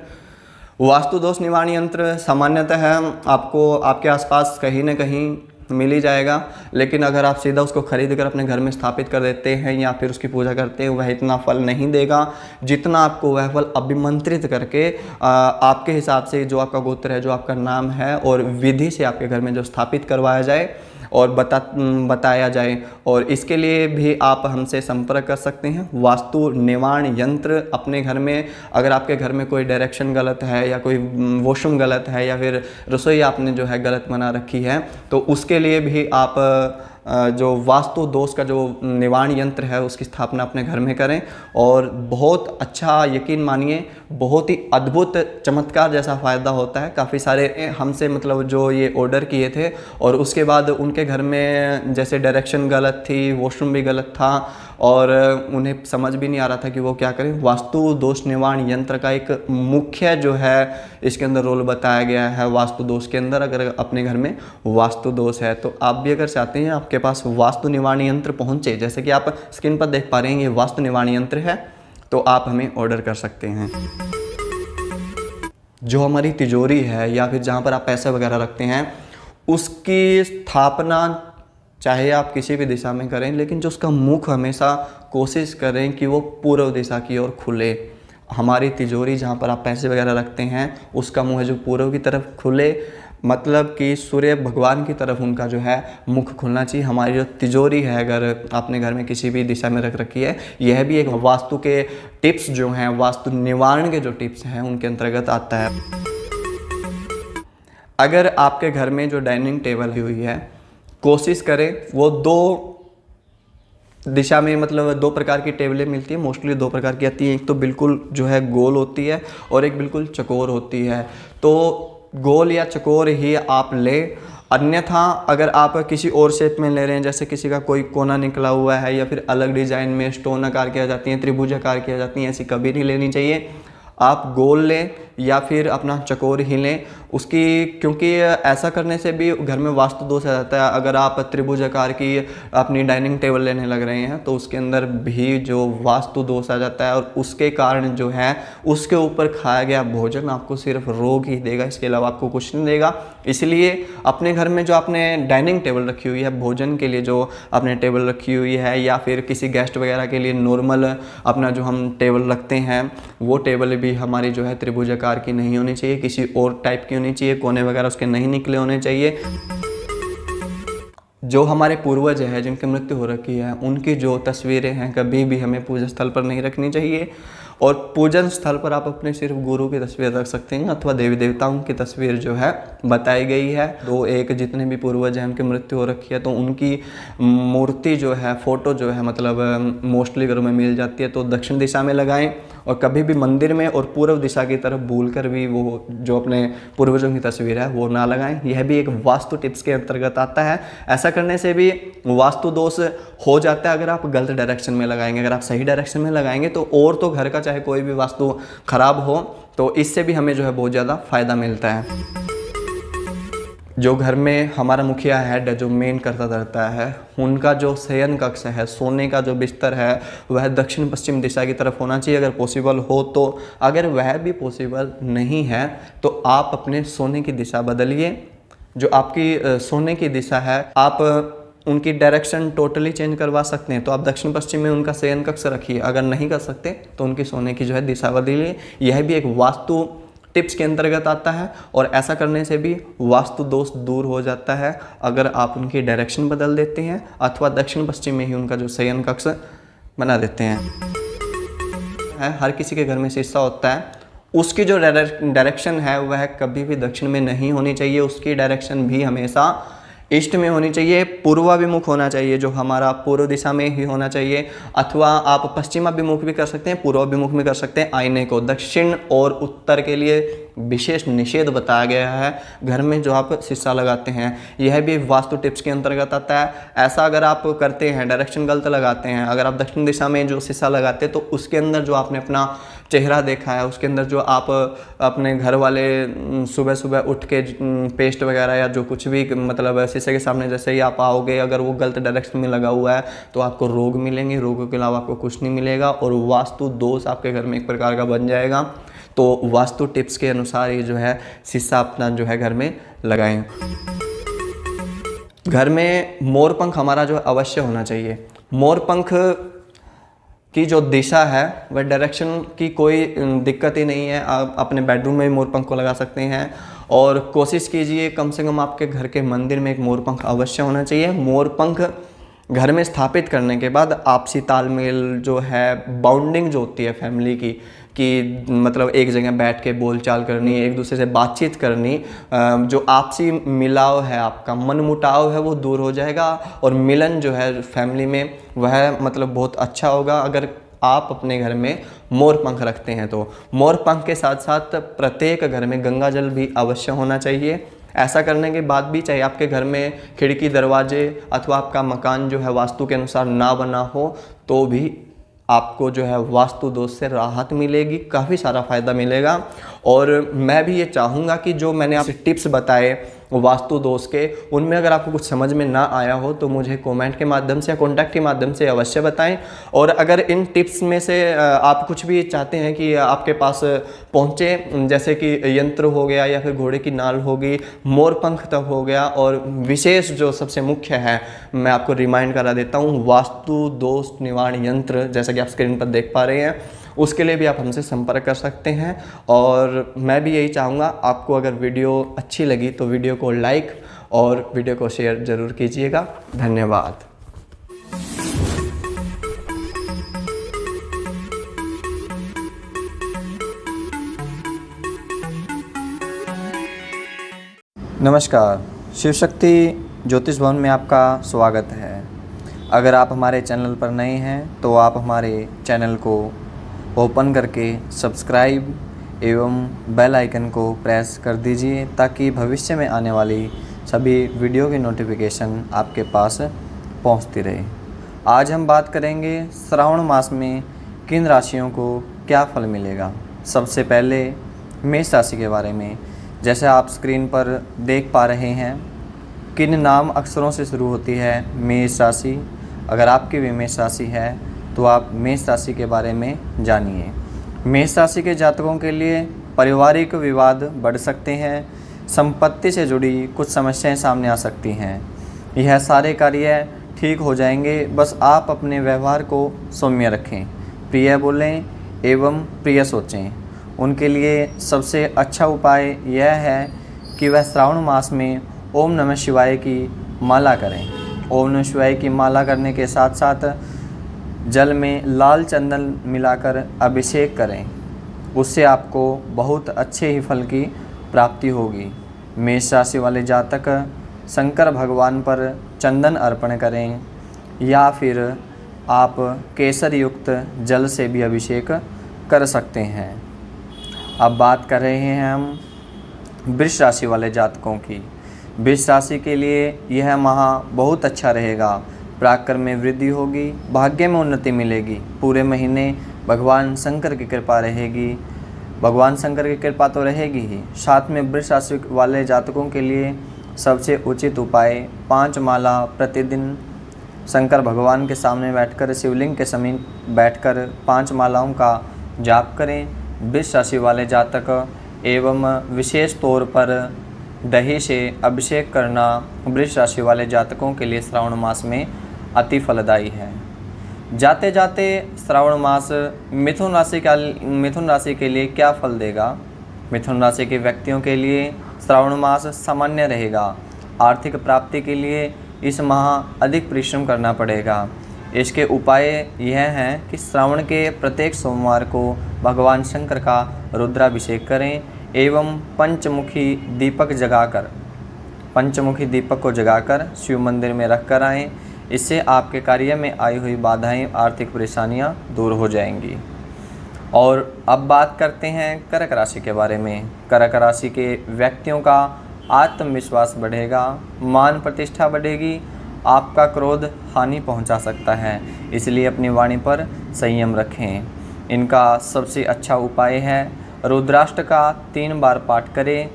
वास्तु दोष निवारण यंत्र सामान्यतः आपको आपके आसपास कहीं ना कहीं मिल ही जाएगा, लेकिन अगर आप सीधा उसको खरीद कर अपने घर में स्थापित कर देते हैं या फिर उसकी पूजा करते हैं, वह इतना फल नहीं देगा जितना आपको वह फल अभिमंत्रित करके आपके हिसाब से जो आपका गोत्र है, जो आपका नाम है और विधि से आपके घर में जो स्थापित करवाया जाए और बताया जाए। और इसके लिए भी आप हमसे संपर्क कर सकते हैं। वास्तु निवारण यंत्र अपने घर में, अगर आपके घर में कोई डायरेक्शन गलत है या कोई वॉशरूम गलत है या फिर रसोई आपने जो है गलत बना रखी है, तो उसके लिए भी आप जो वास्तु दोष का जो निवारण यंत्र है उसकी स्थापना अपने घर में करें और बहुत अच्छा, यकीन मानिए बहुत ही अद्भुत चमत्कार जैसा फ़ायदा होता है। काफ़ी सारे हमसे मतलब जो ये ऑर्डर किए थे और उसके बाद उनके घर में जैसे डायरेक्शन गलत थी, वॉशरूम भी गलत था और उन्हें समझ भी नहीं आ रहा था कि वो क्या करें। वास्तु दोष निवारण यंत्र का एक मुख्य जो है इसके अंदर रोल बताया गया है वास्तु दोष के अंदर। अगर अपने घर में वास्तु दोष है तो आप भी अगर चाहते हैं आपके पास वास्तु निवारण यंत्र पहुंचे, जैसे कि आप स्क्रीन पर देख पा रहे हैं ये वास्तु निवारण यंत्र है, तो आप हमें ऑर्डर कर सकते हैं। जो हमारी तिजोरी है या फिर जहाँ पर आप पैसे वगैरह रखते हैं उसकी स्थापना चाहे आप किसी भी दिशा में करें, लेकिन जो उसका मुख हमेशा कोशिश करें कि वो पूर्व दिशा की ओर खुले। हमारी तिजोरी जहाँ पर आप पैसे वगैरह रखते हैं उसका मुँह है जो पूर्व की तरफ खुले, मतलब कि सूर्य भगवान की तरफ उनका जो है मुख खुलना चाहिए। हमारी जो तिजोरी है अगर आपने घर में किसी भी दिशा में रख रखी है, यह भी एक वास्तु के टिप्स जो हैं, वास्तु निवारण के जो टिप्स हैं उनके अंतर्गत आता है। अगर आपके घर में जो डाइनिंग टेबल हुई है, कोशिश करें वो 2 दिशा में मतलब दो प्रकार की टेबलें मिलती हैं, मोस्टली दो प्रकार की आती हैं। एक तो बिल्कुल जो है गोल होती है और एक बिल्कुल चौकोर होती है। तो गोल या चौकोर ही आप लें, अन्यथा अगर आप किसी और शेप में ले रहे हैं, जैसे किसी का कोई कोना निकला हुआ है या फिर अलग डिज़ाइन में स्टोन आकार किया जाती हैं, त्रिभुज आकार किया जाती हैं, ऐसी कभी नहीं लेनी चाहिए। आप गोल लें या फिर अपना चौकोर ही लें उसकी, क्योंकि ऐसा करने से भी घर में वास्तु दोष आ जाता है। अगर आप त्रिभुज आकार की अपनी डाइनिंग टेबल लेने लग रहे हैं तो उसके अंदर भी जो वास्तु दोष आ जाता है और उसके कारण जो है उसके ऊपर खाया गया भोजन आपको सिर्फ रोग ही देगा, इसके अलावा आपको कुछ नहीं देगा। इसलिए अपने घर में जो आपने डाइनिंग टेबल रखी हुई है, भोजन के लिए जो आपने टेबल रखी हुई है, या फिर किसी गेस्ट वगैरह के लिए नॉर्मल अपना जो हम टेबल रखते हैं, वो टेबल भी हमारी जो है त्रिभुज आकार की नहीं होनी चाहिए, किसी और टाइप की होनी चाहिए, कोने वगैरह उसके नहीं निकले होने चाहिए। जो हमारे पूर्वज हैं जिनकी मृत्यु हो रखी है, उनकी जो तस्वीरें हैं कभी भी हमें पूजा स्थल पर नहीं रखनी चाहिए। और पूजन स्थल पर आप अपने सिर्फ गुरु की तस्वीर रख सकते हैं अथवा देवी देवताओं की तस्वीर जो है बताई गई है। दो एक जितने भी पूर्वज हैं उनकी मृत्यु हो रखी है तो उनकी मूर्ति जो है, फोटो जो है मतलब मोस्टली घरों में मिल जाती है, तो दक्षिण दिशा में लगाएं। और कभी भी मंदिर में और पूर्व दिशा की तरफ भूल कर भी वो जो अपने पूर्वजों की तस्वीर है वो ना लगाएं। यह भी एक वास्तु टिप्स के अंतर्गत आता है। ऐसा करने से भी वास्तु दोष हो जाता है अगर आप गलत डायरेक्शन में लगाएंगे। अगर आप सही डायरेक्शन में लगाएंगे तो और तो घर का चाहे कोई भी वास्तु खराब हो तो इससे भी हमें जो है बहुत ज़्यादा फायदा मिलता है। जो घर में हमारा मुखिया हेड है, जो मेन करता रहता है, उनका जो शयन कक्ष है, सोने का जो बिस्तर है, वह दक्षिण पश्चिम दिशा की तरफ होना चाहिए अगर पॉसिबल हो तो। अगर वह भी पॉसिबल नहीं है तो आप अपने सोने की दिशा बदलिए। जो आपकी सोने की दिशा है आप उनकी डायरेक्शन टोटली चेंज करवा सकते हैं। तो आप दक्षिण पश्चिम में उनका शयन कक्ष रखिए, अगर नहीं कर सकते तो उनकी सोने की जो है दिशा बदलिए। यह भी एक वास्तु टिप्स के अंतर्गत आता है और ऐसा करने से भी वास्तु दोष दूर हो जाता है अगर आप उनकी डायरेक्शन बदल देते हैं अथवा दक्षिण पश्चिम में ही उनका जो शयन कक्ष बना देते हैं। हर किसी के घर में शीशा होता है, उसकी जो डायरेक्शन है वह कभी भी दक्षिण में नहीं होनी चाहिए, उसकी डायरेक्शन भी हमेशा ईस्ट में होनी चाहिए, पूर्वाभिमुख होना चाहिए, जो हमारा पूर्व दिशा में ही होना चाहिए। अथवा आप पश्चिमाभिमुख भी कर सकते हैं, पूर्वाभिमुख भी कर सकते हैं। आईने को दक्षिण और उत्तर के लिए विशेष निषेध बताया गया है घर में जो आप शीशा लगाते हैं। यह भी वास्तु टिप्स के अंतर्गत आता है। ऐसा अगर आप करते हैं, डायरेक्शन गलत लगाते हैं, अगर आप दक्षिण दिशा में जो शीशा लगाते हैं तो उसके अंदर जो आपने अपना चेहरा देखा है, उसके अंदर जो आप अपने घर वाले सुबह सुबह उठ के पेस्ट वगैरह या जो कुछ भी मतलब शीशे के सामने जैसे ही आप आओगे, अगर वो गलत डायरेक्शन में लगा हुआ है तो आपको रोग मिलेंगे, रोगों के अलावा आपको कुछ नहीं मिलेगा और वास्तु दोष आपके घर में एक प्रकार का बन जाएगा। तो वास्तु टिप्स के अनुसार ये जो है शीशा अपना जो है घर में लगाएं। घर में मोर पंख हमारा जो अवश्य होना चाहिए। मोर पंख की जो दिशा है वह डायरेक्शन की कोई दिक्कत ही नहीं है, आप अपने बेडरूम में मोर पंख को लगा सकते हैं। और कोशिश कीजिए कम से कम आपके घर के मंदिर में एक मोर पंख अवश्य होना चाहिए। मोर पंख घर में स्थापित करने के बाद आपसी तालमेल जो है, बाउंडिंग जो होती है फैमिली की, कि मतलब एक जगह बैठ के बोलचाल करनी, एक दूसरे से बातचीत करनी, जो आपसी मिलाव है, आपका मनमुटाव है वो दूर हो जाएगा और मिलन जो है फैमिली में वह मतलब बहुत अच्छा होगा अगर आप अपने घर में मोर पंख रखते हैं। तो मोर पंख के साथ साथ प्रत्येक घर में गंगा जल भी अवश्य होना चाहिए। ऐसा करने के बाद भी चाहे आपके घर में खिड़की दरवाजे अथवा आपका मकान जो है वास्तु के अनुसार ना बना हो तो भी आपको जो है वास्तु दोष से राहत मिलेगी, काफ़ी सारा फ़ायदा मिलेगा। और मैं भी ये चाहूँगा कि जो मैंने आपसे टिप्स बताए वास्तु दोष के, उनमें अगर आपको कुछ समझ में ना आया हो तो मुझे कमेंट के माध्यम से या कॉन्टैक्ट के माध्यम से अवश्य बताएं। और अगर इन टिप्स में से आप कुछ भी चाहते हैं कि आपके पास पहुँचे, जैसे कि यंत्र हो गया या फिर घोड़े की नाल हो गई, मोर पंख तक हो गया, और विशेष जो सबसे मुख्य है मैं आपको रिमाइंड करा देता हूँ, वास्तु दोष निवारण यंत्र, जैसा कि आप स्क्रीन पर देख पा रहे हैं, उसके लिए भी आप हमसे संपर्क कर सकते हैं। और मैं भी यही चाहूँगा, आपको अगर वीडियो अच्छी लगी तो वीडियो को लाइक और वीडियो को शेयर ज़रूर कीजिएगा। धन्यवाद। नमस्कार, शिव शक्ति ज्योतिष भवन में आपका स्वागत है। अगर आप हमारे चैनल पर नए हैं तो आप हमारे चैनल को ओपन करके सब्सक्राइब एवं बेल आइकन को प्रेस कर दीजिए ताकि भविष्य में आने वाली सभी वीडियो की नोटिफिकेशन आपके पास पहुंचती रहे। आज हम बात करेंगे श्रावण मास में किन राशियों को क्या फल मिलेगा। सबसे पहले मेष राशि के बारे में। जैसे आप स्क्रीन पर देख पा रहे हैं किन नाम अक्षरों से शुरू होती है मेष राशि। अगर आपकी भी मेष राशि है तो आप मेष राशि के बारे में जानिए। मेष राशि के जातकों के लिए पारिवारिक विवाद बढ़ सकते हैं, संपत्ति से जुड़ी कुछ समस्याएं सामने आ सकती हैं। यह सारे कार्य ठीक हो जाएंगे, बस आप अपने व्यवहार को सौम्य रखें, प्रिय बोलें एवं प्रिय सोचें। उनके लिए सबसे अच्छा उपाय यह है कि वह श्रावण मास में ओम नमः शिवाय की माला करें। ओम नमः शिवाय की माला करने के साथ साथ जल में लाल चंदन मिलाकर अभिषेक करें, उससे आपको बहुत अच्छे ही फल की प्राप्ति होगी। मेष राशि वाले जातक शंकर भगवान पर चंदन अर्पण करें या फिर आप केसर युक्त जल से भी अभिषेक कर सकते हैं। अब बात कर रहे हैं हम वृष राशि वाले जातकों की। वृष राशि के लिए यह माह बहुत अच्छा रहेगा। पराक्रम में वृद्धि होगी, भाग्य में उन्नति मिलेगी। पूरे महीने भगवान शंकर की कृपा रहेगी। भगवान शंकर की कृपा तो रहेगी ही, साथ में वृष राशि वाले जातकों के लिए सबसे उचित उपाय 5 माला प्रतिदिन शंकर भगवान के सामने बैठकर शिवलिंग के समीप बैठकर 5 मालाओं का जाप करें। वृष राशि वाले जातक एवं विशेष तौर पर दही से अभिषेक करना वृष राशि वाले जातकों के लिए श्रावण मास में अति फलदायी है। जाते जाते श्रावण मास मिथुन राशि के लिए क्या फल देगा। मिथुन राशि के व्यक्तियों के लिए श्रावण मास सामान्य रहेगा। आर्थिक प्राप्ति के लिए इस माह अधिक परिश्रम करना पड़ेगा। इसके उपाय यह हैं कि श्रावण के प्रत्येक सोमवार को भगवान शंकर का रुद्राभिषेक करें एवं पंचमुखी दीपक को जगाकर शिव मंदिर में रख कर आएँ। इससे आपके कार्य में आई हुई बाधाएं, आर्थिक परेशानियां दूर हो जाएंगी। और अब बात करते हैं कर्क राशि के बारे में। कर्क राशि के व्यक्तियों का आत्मविश्वास बढ़ेगा, मान प्रतिष्ठा बढ़ेगी। आपका क्रोध हानि पहुंचा सकता है, इसलिए अपनी वाणी पर संयम रखें। इनका सबसे अच्छा उपाय है रुद्राष्टक का 3 बार पाठ करें,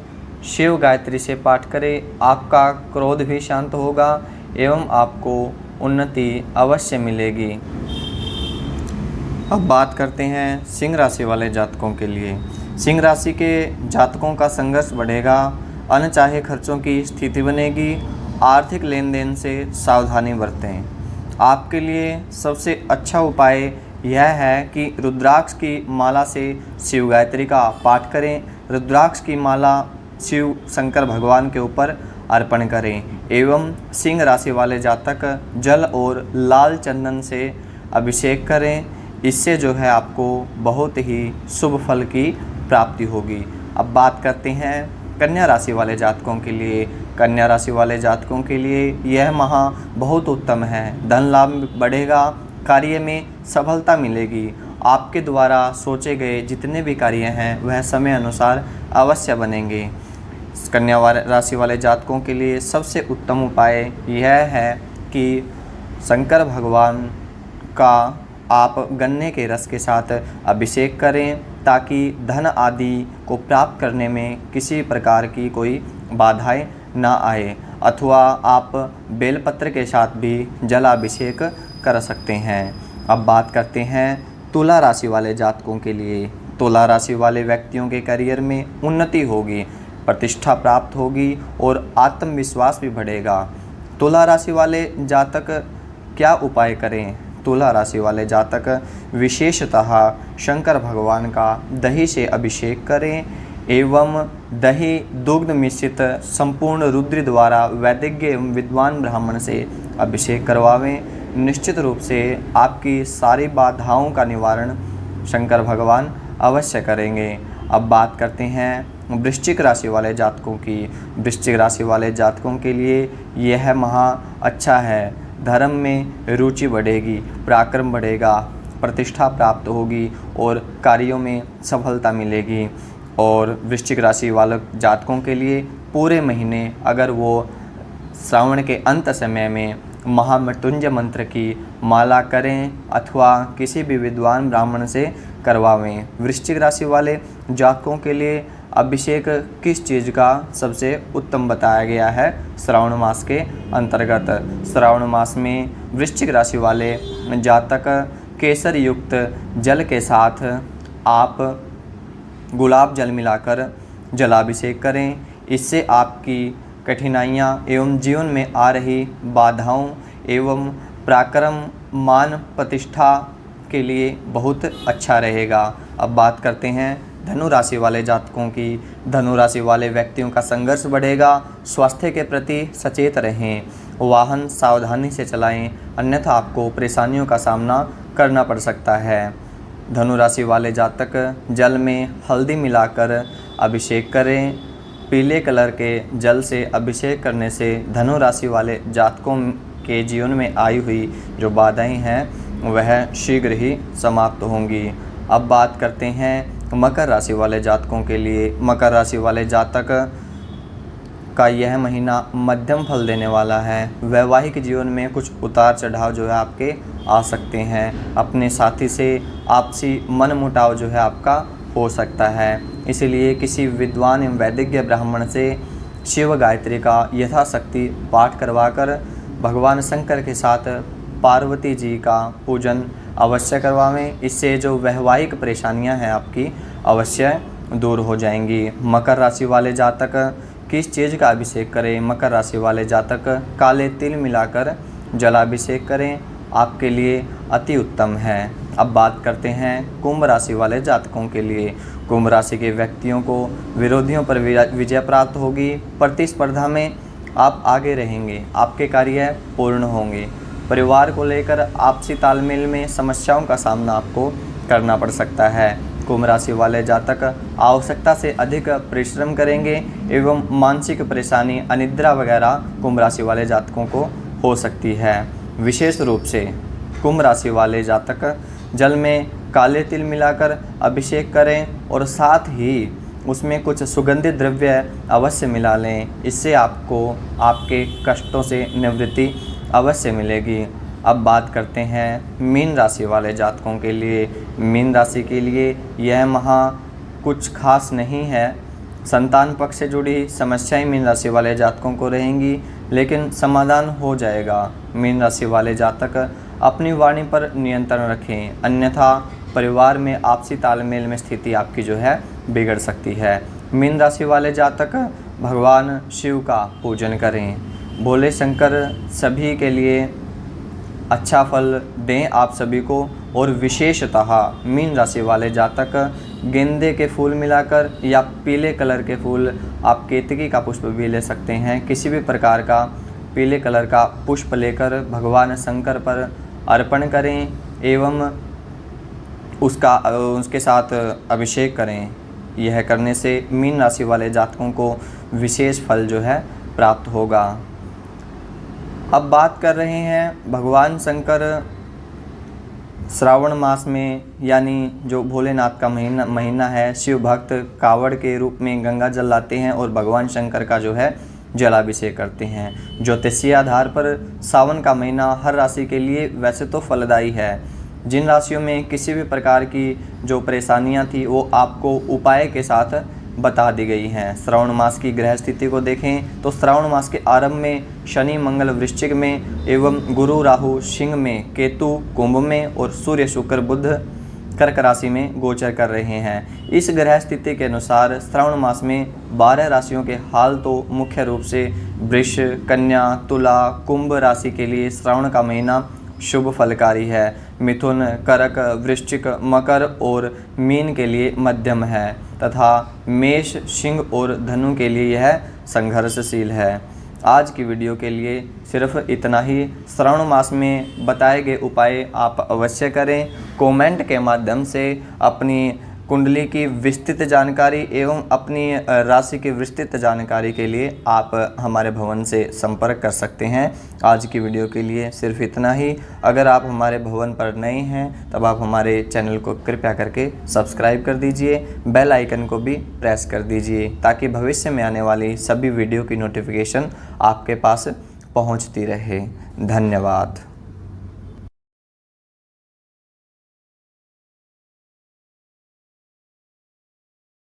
शिव गायत्री से पाठ करें। आपका क्रोध भी शांत होगा एवं आपको उन्नति अवश्य मिलेगी। अब बात करते हैं सिंह राशि वाले जातकों के लिए। सिंह राशि के जातकों का संघर्ष बढ़ेगा, अनचाहे खर्चों की स्थिति बनेगी। आर्थिक लेन देन से सावधानी बरतें। आपके लिए सबसे अच्छा उपाय यह है कि रुद्राक्ष की माला से शिव गायत्री का पाठ करें। रुद्राक्ष की माला शिव शंकर भगवान के ऊपर अर्पण करें एवं सिंह राशि वाले जातक जल और लाल चंदन से अभिषेक करें। इससे जो है आपको बहुत ही शुभ फल की प्राप्ति होगी। अब बात करते हैं कन्या राशि वाले जातकों के लिए। कन्या राशि वाले जातकों के लिए यह माह बहुत उत्तम है। धन लाभ बढ़ेगा, कार्य में सफलता मिलेगी। आपके द्वारा सोचे गए जितने भी कार्य हैं वह समय अनुसार अवश्य बनेंगे। कन्या राशि वाले जातकों के लिए सबसे उत्तम उपाय यह है कि शंकर भगवान का आप गन्ने के रस के साथ अभिषेक करें ताकि धन आदि को प्राप्त करने में किसी प्रकार की कोई बाधाएं ना आए। अथवा आप बेलपत्र के साथ भी जलाभिषेक कर सकते हैं। अब बात करते हैं तुला राशि वाले जातकों के लिए। तुला राशि वाले व्यक्तियों के करियर में उन्नति होगी, प्रतिष्ठा प्राप्त होगी और आत्मविश्वास भी बढ़ेगा। तुला राशि वाले जातक क्या उपाय करें। तुला राशि वाले जातक विशेषतः शंकर भगवान का दही से अभिषेक करें एवं दही दुग्ध मिश्रित संपूर्ण रुद्र द्वारा वैदिज्ञ एवं विद्वान ब्राह्मण से अभिषेक करवावें। निश्चित रूप से आपकी सारी बाधाओं का निवारण शंकर भगवान अवश्य करेंगे। अब बात करते हैं वृश्चिक राशि वाले जातकों की। वृश्चिक राशि वाले जातकों के लिए यह माह अच्छा है। धर्म में रुचि बढ़ेगी, पराक्रम बढ़ेगा, प्रतिष्ठा प्राप्त होगी और कार्यों में सफलता मिलेगी। और वृश्चिक राशि वाले जातकों के लिए पूरे महीने अगर वो श्रावण के अंत समय में महामृत्युंजय मंत्र की माला करें अथवा किसी भी विद्वान ब्राह्मण से करवावें। वृश्चिक राशि वाले जातकों के लिए अभिषेक किस चीज़ का सबसे उत्तम बताया गया है श्रावण मास के अंतर्गत। श्रावण मास में वृश्चिक राशि वाले जातक केसर युक्त जल के साथ आप गुलाब जल मिलाकर जलाभिषेक करें। इससे आपकी कठिनाइयाँ एवं जीवन में आ रही बाधाओं एवं पराक्रम मान प्रतिष्ठा के लिए बहुत अच्छा रहेगा। अब बात करते हैं धनु राशि वाले जातकों की। धनु राशि वाले व्यक्तियों का संघर्ष बढ़ेगा। स्वास्थ्य के प्रति सचेत रहें, वाहन सावधानी से चलाएं, अन्यथा आपको परेशानियों का सामना करना पड़ सकता है। धनु राशि वाले जातक जल में हल्दी मिलाकर अभिषेक करें। पीले कलर के जल से अभिषेक करने से धनु राशि वाले जातकों के जीवन में आई हुई जो बाधाएं हैं वह शीघ्र ही समाप्त होंगी। अब बात करते हैं मकर राशि वाले जातकों के लिए। मकर राशि वाले जातक का यह महीना मध्यम फल देने वाला है। वैवाहिक जीवन में कुछ उतार चढ़ाव जो है आपके आ सकते हैं। अपने साथी से आपसी मनमुटाव जो है आपका हो सकता है। इसलिए किसी विद्वान एवं वैदिज्ञ ब्राह्मण से शिव गायत्री का यथाशक्ति पाठ करवाकर भगवान शंकर के साथ पार्वती जी का पूजन अवश्य करवावें। इससे जो वैवाहिक परेशानियां हैं आपकी अवश्य दूर हो जाएंगी। मकर राशि वाले जातक किस चीज़ का अभिषेक करें? मकर राशि वाले जातक काले तिल मिलाकर जलाभिषेक करें, आपके लिए अति उत्तम है। अब बात करते हैं कुंभ राशि वाले जातकों के लिए। कुंभ राशि के व्यक्तियों को विरोधियों पर विजय प्राप्त होगी। प्रतिस्पर्धा में आप आगे रहेंगे, आपके कार्य पूर्ण होंगे। परिवार को लेकर आपसी तालमेल में समस्याओं का सामना आपको करना पड़ सकता है। कुंभ राशि वाले जातक आवश्यकता से अधिक परिश्रम करेंगे एवं मानसिक परेशानी, अनिद्रा वगैरह कुंभ राशि वाले जातकों को हो सकती है। विशेष रूप से कुंभ राशि वाले जातक जल में काले तिल मिलाकर अभिषेक करें और साथ ही उसमें कुछ सुगंधित द्रव्य अवश्य मिला लें। इससे आपको आपके कष्टों से निवृत्ति अवश्य मिलेगी। अब बात करते हैं मीन राशि वाले जातकों के लिए। मीन राशि के लिए यह माह कुछ खास नहीं है। संतान पक्ष से जुड़ी समस्याएं मीन राशि वाले जातकों को रहेंगी, लेकिन समाधान हो जाएगा। मीन राशि वाले जातक अपनी वाणी पर नियंत्रण रखें, अन्यथा परिवार में आपसी तालमेल में स्थिति आपकी जो है बिगड़ सकती है। मीन राशि वाले जातक भगवान शिव का पूजन करें। भोले शंकर सभी के लिए अच्छा फल दें आप सभी को। और विशेषतः मीन राशि वाले जातक गेंदे के फूल मिलाकर या पीले कलर के फूल, आप केतकी का पुष्प भी ले सकते हैं, किसी भी प्रकार का पीले कलर का पुष्प लेकर भगवान शंकर पर अर्पण करें एवं उसके साथ अभिषेक करें। यह करने से मीन राशि वाले जातकों को विशेष फल जो है प्राप्त होगा। अब बात कर रहे हैं भगवान शंकर श्रावण मास में, यानी जो भोलेनाथ का महीना है, शिव भक्त कावड़ के रूप में गंगा जल लाते हैं और भगवान शंकर का जो है जलाभिषेक करते हैं। ज्योतिषीय आधार पर सावन का महीना हर राशि के लिए वैसे तो फलदायी है। जिन राशियों में किसी भी प्रकार की जो परेशानियां थी वो आपको उपाय के साथ बता दी गई हैं। श्रावण मास की ग्रह स्थिति को देखें तो श्रावण मास के आरंभ में शनि मंगल वृश्चिक में एवं गुरु राहु सिंह में, केतु कुंभ में और सूर्य शुक्र बुध कर्क राशि में गोचर कर रहे हैं। इस ग्रह स्थिति के अनुसार श्रावण मास में 12 राशियों के हाल तो मुख्य रूप से वृष, कन्या, तुला, कुंभ राशि के लिए श्रावण का महीना शुभ फलकारी है। मिथुन, कर्क, वृश्चिक, मकर और मीन के लिए मध्यम है तथा मेष, सिंह और धनु के लिए यह संघर्षशील है। आज की वीडियो के लिए सिर्फ इतना ही। श्रावण मास में बताए गए उपाय आप अवश्य करें। कमेंट के माध्यम से अपनी कुंडली की विस्तृत जानकारी एवं अपनी राशि की विस्तृत जानकारी के लिए आप हमारे भवन से संपर्क कर सकते हैं। आज की वीडियो के लिए सिर्फ इतना ही। अगर आप हमारे भवन पर नए हैं तब आप हमारे चैनल को कृपया करके सब्सक्राइब कर दीजिए, बेल आइकन को भी प्रेस कर दीजिए ताकि भविष्य में आने वाली सभी वीडियो की नोटिफिकेशन आपके पास पहुंचती रहे। धन्यवाद।